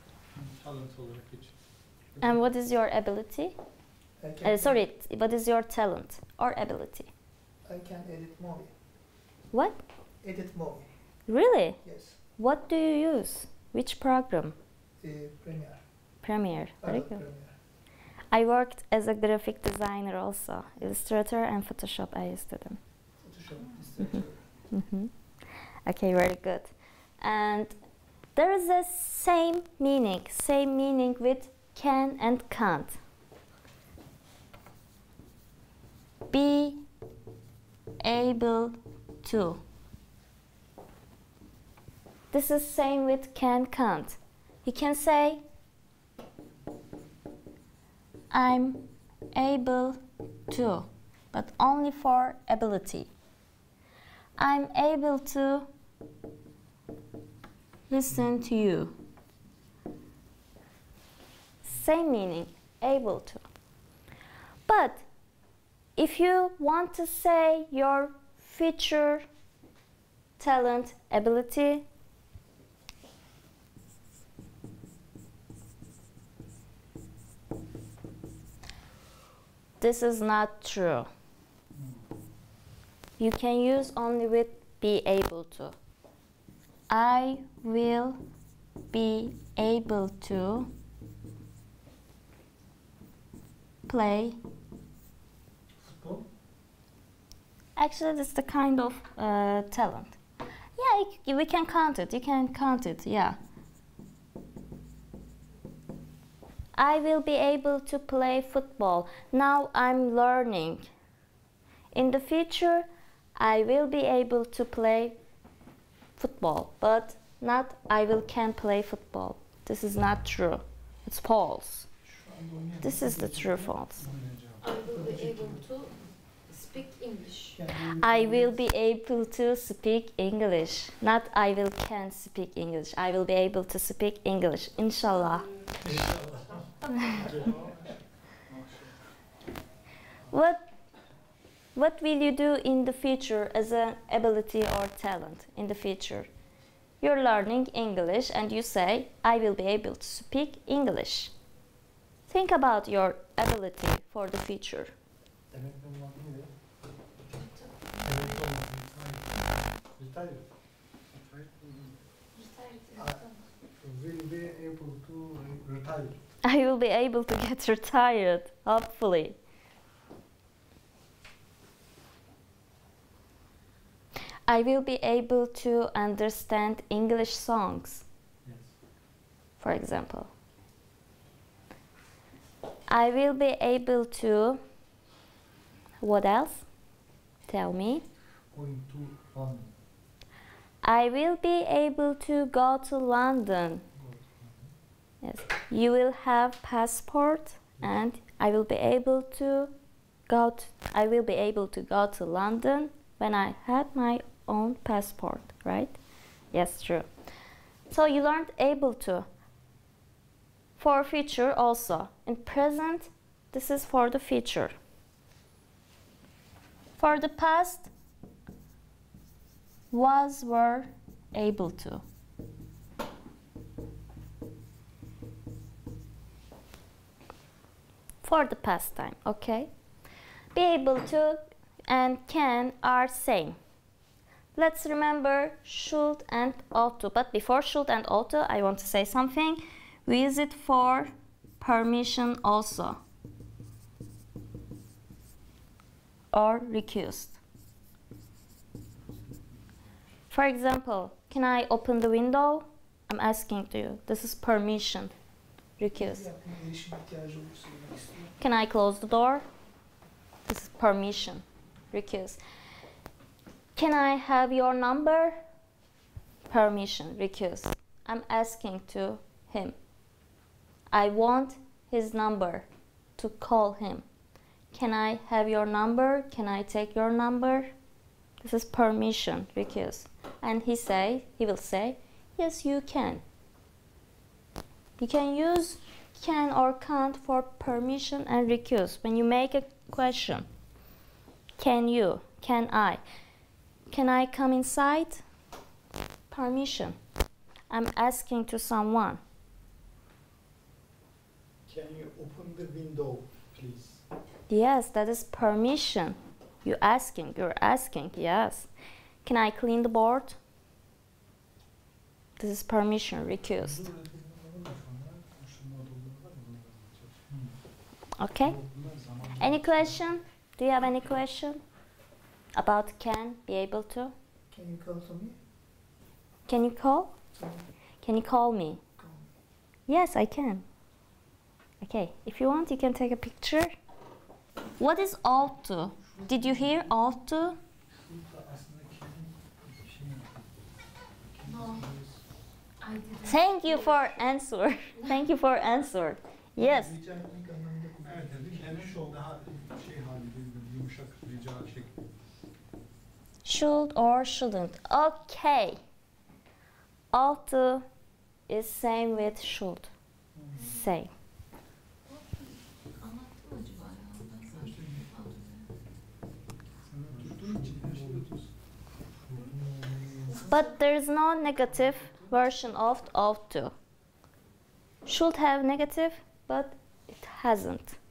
talent olarak geçiyor. And what is your ability? Sorry, what is your talent or ability? I can edit movie. What? Edit movie. Really? Yes. What do you use? Which program? Premiere. Premiere. Very Adobe good. Premiere. I worked as a graphic designer also. Illustrator and Photoshop I used them. Photoshop, Illustrator. Mm-hmm. Okay, very good. And there is a same meaning with can and can't. Be able to. This is same with can, can't. You can say, I'm able to, but only for ability. I'm able to listen to you. Same meaning, able to. But if you want to say your feature, talent, ability, This is not true. You can use only with be able to. I will be able to play. Futbol. Actually, this is the kind of talent. Yeah, we can count it. You can count it, yeah. I will be able to play football. Now I'm learning. In the future, I will be able to play football, but not can play football. This is not true. It's false. This is the true false. I will be able to speak English. I will be able to speak English. Not I can speak English. I will be able to speak English. Inshallah. What will you do in the future as an ability or talent in the future? You're learning English and you say, I will be able to speak English. Think about your ability for the future. Emekli olmak neydi? Emekli olmak. Retire. Will be able to retire. I will be able to get retired, hopefully. I will be able to understand English songs, Yes. for example. I will be able to, what else? Tell me. Going to London. I will be able to go to London. Yes. You will have passport and I will be able to go to London when I had my own passport, right? Yes, true. So you learned able to. For future also. In present, this is for the future. For the past, was, were, able to. For the past time, okay? Be able to and can are same. Let's remember should and ought to. But before should and ought to, I want to say something. We use it for permission also. Or recused. For example, can I open the window? I'm asking to you. This is permission. Recused. Can I close the door? This is permission. Recused. Can I have your number? Permission. Recused. I'm asking to him. I want his number to call him. Can I have your number? Can I take your number? This is permission. Recused. And he will say, yes, you can. You can use can or can't for permission and recuse. When you make a question, can you, can I come inside? Permission. I'm asking to someone. Can you open the window, please? Yes, that is permission. You're asking, yes. Can I clean the board? This is permission, recused. Okay? Any question? Do you have any question about can, be able to? Can you call to me? Can you call? Can you call me? Call me. Yes, I can. Okay, if you want, you can take a picture. What is ought to? Did you hear ought to? No, I didn't. Thank you for answer. Thank you for answer. Yes. Rica etmek anlamında kullanılıyor. Evet, kendi daha şey halinde, yumuşak rica şekli. Should or shouldn't. Okay. Ought to is same with should. Same. Anlattım mı acaba ya? Ben sanki Sen tuttuğun için her şeyi tutuyorsun. But there is no negative version of ought to. Should have negative, but it hasn't.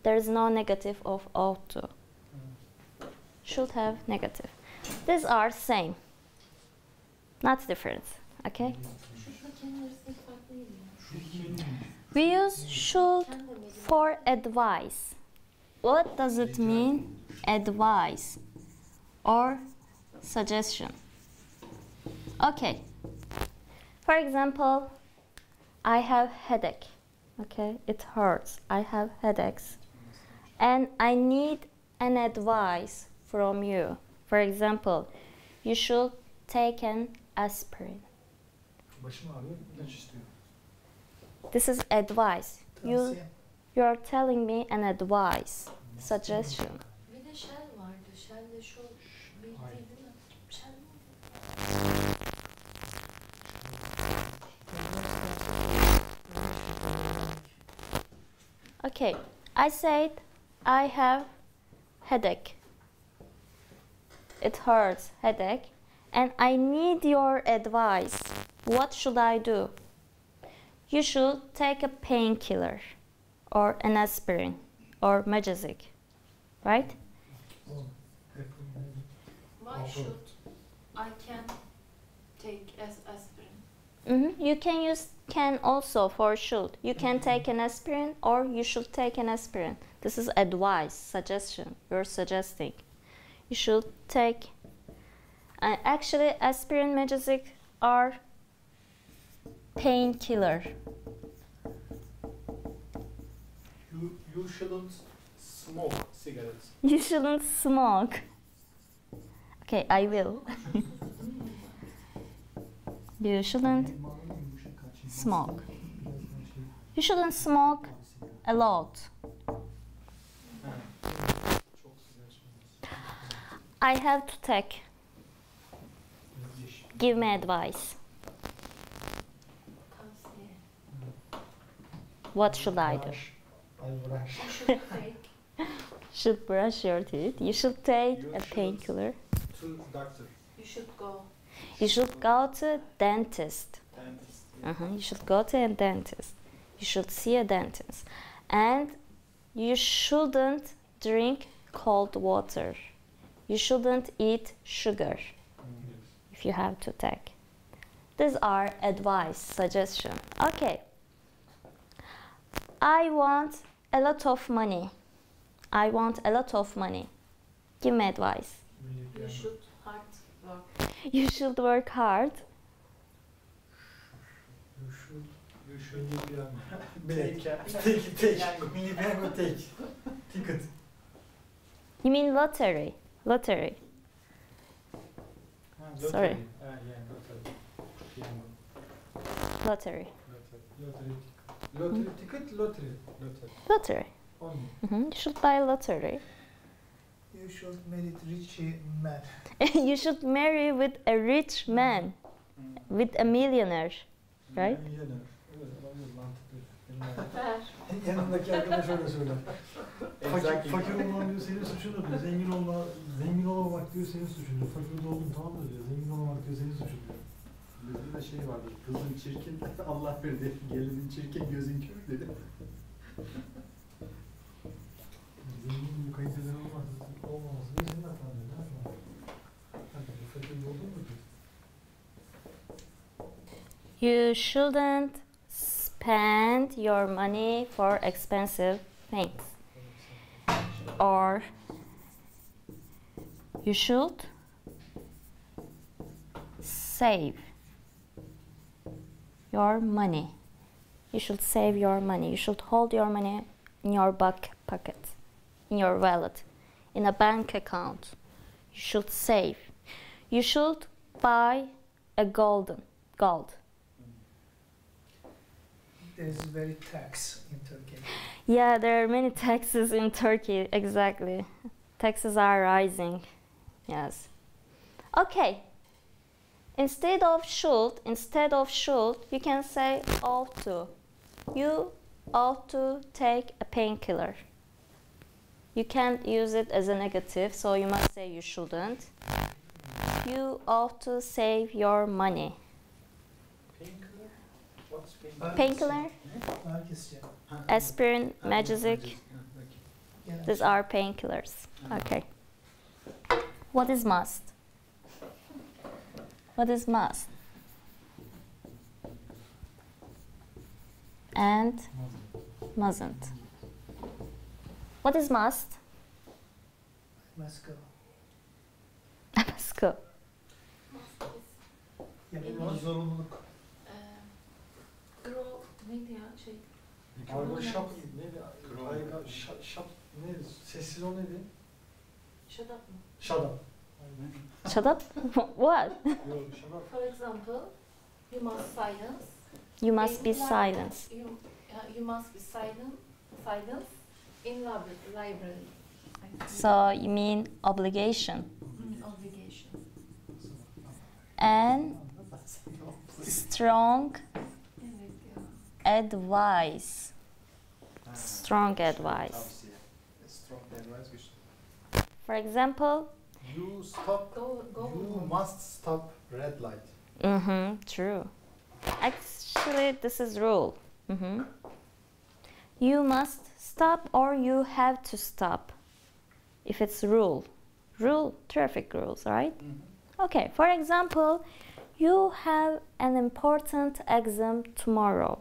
there is no negative of ought to. Should have negative. These are same, not different. Okay? Şurada kendi arasındaki fark neydi? We use should for advice. What does it mean? Advice or suggestion. Okay. For example, I have headache. Okay, it hurts. I have headaches. And I need an advice from you. For example, you should take an aspirin. Başım ağrıyor, ilaç istiyor. This is advice. Tavsiye. You are telling me an advice, suggestion. Bir de shall vardı. Shall de şu bir değil mi? Shall mi? Okay, I said I have headache. It hurts, headache, and I need your advice. What should I do? You should take a painkiller or an aspirin or Magic, right? Why should I can take as aspirin? You can use can also for should. You can take an aspirin or you should take an aspirin. This is advice, suggestion. You're suggesting. You should take. Actually, aspirin, Magic are painkiller. You shouldn't smoke cigarettes. You shouldn't smoke. Okay, I will. You shouldn't smoke. You shouldn't smoke a lot. I have to take. Give me advice. Tavsiye. What should I do? You should take. Should brush your teeth. You should take You a should. painkiller. To doctor. You should go. You should go to dentist. Dentist. You should go to a dentist. You should see a dentist. And you shouldn't drink cold water. You shouldn't eat sugar if you have to take. These are advice, suggestion. Okay. I want a lot of money. I want a lot of money. Give me advice. You should hard work. You should work hard. You should take. Milli piyango take. Ticket. You mean lottery? Lottery. Sorry. Lottery. Lottery ticket, lottery. Lottery. Only. You should buy a lottery. You should marry rich man. You should marry with a rich man, with a millionaire, right? Milyoner. Evet, olabilir, mantıklı. Ver. Yanındaki arkadaş öyle söyler. Fakir olman diyor senin suçun diyor. Zengin olmamak diyor senin suçun diyor. Fakir de oldun tamam da diyor. Zengin olmamak diyor senin suçun diyor. Bizde de şey vardır. Kızın çirkin, Allah verdi. Gelinin çirkin, gözün kör dedi. Zengin bir kaliteden olmaması diyor senin hatan diyor. Ne yapalım? Fakir de oldun mu diyor. You shouldn't spend your money for expensive things. Or you should save your money. You should save your money. You should hold your money in your back pocket, in your wallet, in a bank account. You should save. You should buy a gold. There is very tax in Turkey. Yeah, there are many taxes in Turkey, exactly. Taxes are rising, yes. Okay, instead of should, you can say ought to. You ought to take a painkiller. You can't use it as a negative, so you must say you shouldn't. You ought to save your money. Painkiller? What's painkiller? Painkiller, Herkesçe. aspirin, Magic. Genel These are painkillers. Okay. What is must? What is must? And mustn't. What is must? must go. Must go. Yapılması zorunluluk. Grow neydi ya şey? Argo şap neydi? Argo şap neydi? Sessiz ol neydi? Shut up mı? Shut up. Shut up? What? Yok shut up. For example, you must silence. You must be In silent. You must be silent in library. So you mean obligation. Obligation. And strong Evet ya. advice. Strong advice. Tavsiye. Strong advice güçlü. For example, You stop. Go. You must stop red light. true. Actually, this is rule. You must stop or you have to stop. If it's rule. Rule, traffic rules, right? Okay, for example, you have an important exam tomorrow.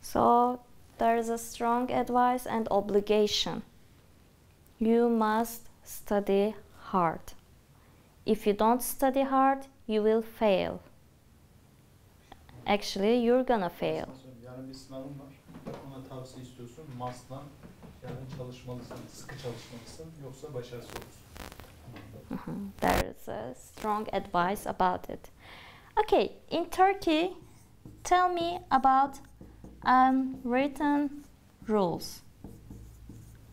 So there is a strong advice and obligation. You must study hard. If you don't study hard, you will fail. Actually, you're gonna fail. Yarın bir sınavın var. Ona tavsiye istiyorsun. Must'dan yarın çalışmalısın. Sıkı çalışmalısın. Yoksa başarısız olursun. There is a strong advice about it. Okay, in Turkey, tell me about unwritten rules.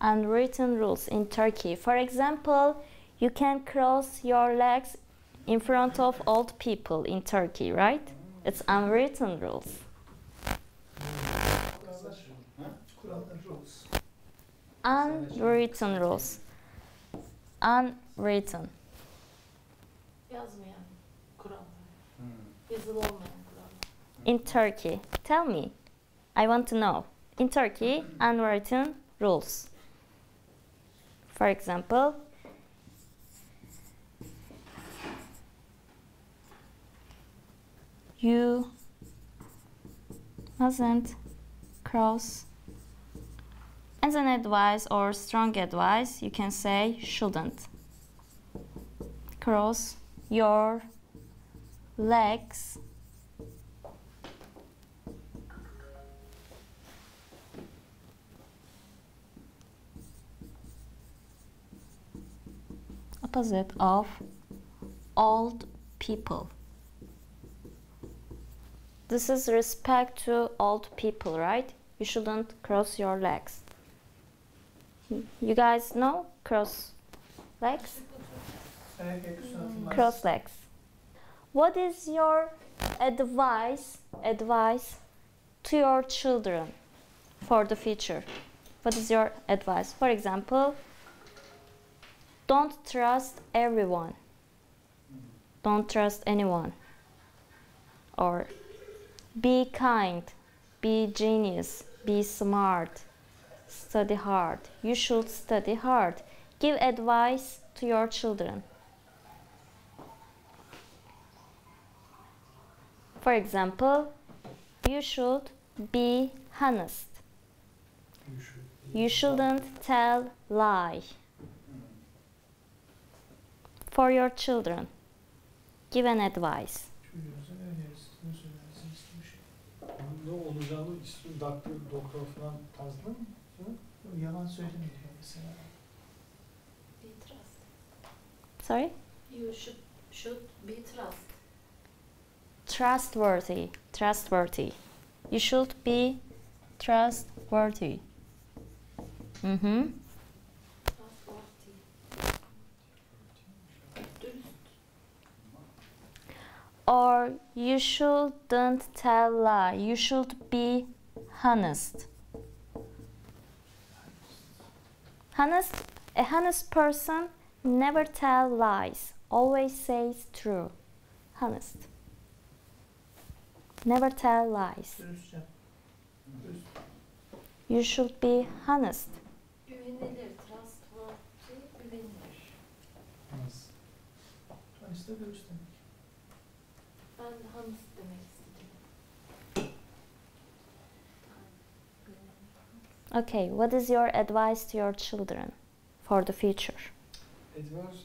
Unwritten rules in Turkey. For example, you can cross your legs in front of old people in Turkey, right? It's unwritten rules. Kurallar, rules. Unwritten rules. Unwritten. Yazmayan kurallar. Yazılı olmayan kurallar. In Turkey, tell me. I want to know. In Turkey, unwritten rules. For example, you mustn't cross. As an advice or strong advice, you can say shouldn't cross your legs opposite of old people. This is respect to old people, right? You shouldn't cross your legs. You guys know cross legs? Ayak üstüne atılmaz. Cross legs. What is your advice to your children for the future? What is your advice? For example, don't trust everyone. Don't trust anyone. Or be kind, be genius, be smart, study hard. You should study hard. Give advice to your children. For example, you should be honest. You shouldn't tell lie. For your children, give an advice. Çocuğunuzun önerisini söylersiniz bir şey. Ne olacağını istiyor, doktor falan tarzında mı? Yalan söylemeyin diyor mesela. Be trust. Sorry? You should be trust. Trustworthy. Trustworthy. You should be trustworthy. Trustworthy. Dürüst. Or you shouldn't tell lie. You should be honest. Honest. A honest person never tell lies. Always says true. Honest. Never tell lies. Dürüstçe. Dürüst. You should be honest. You Güvenilir, trustworthy, güvenilir. Honest. Honest de dürüst demek. Ben de honest demek istedim. Okay, what is your advice to your children for the future? Advice,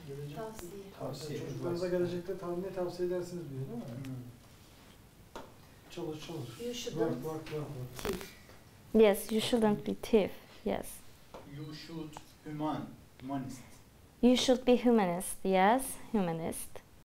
gelecek. Tavsiye. Tavsiye. Çocuklarınıza gelecekte ne tavsiye edersiniz diyor değil mi? Çalış. You Work. shouldn't thief. Yes, you shouldn't be thief. Yes. You should humanist. You should be humanist. Yes, humanist.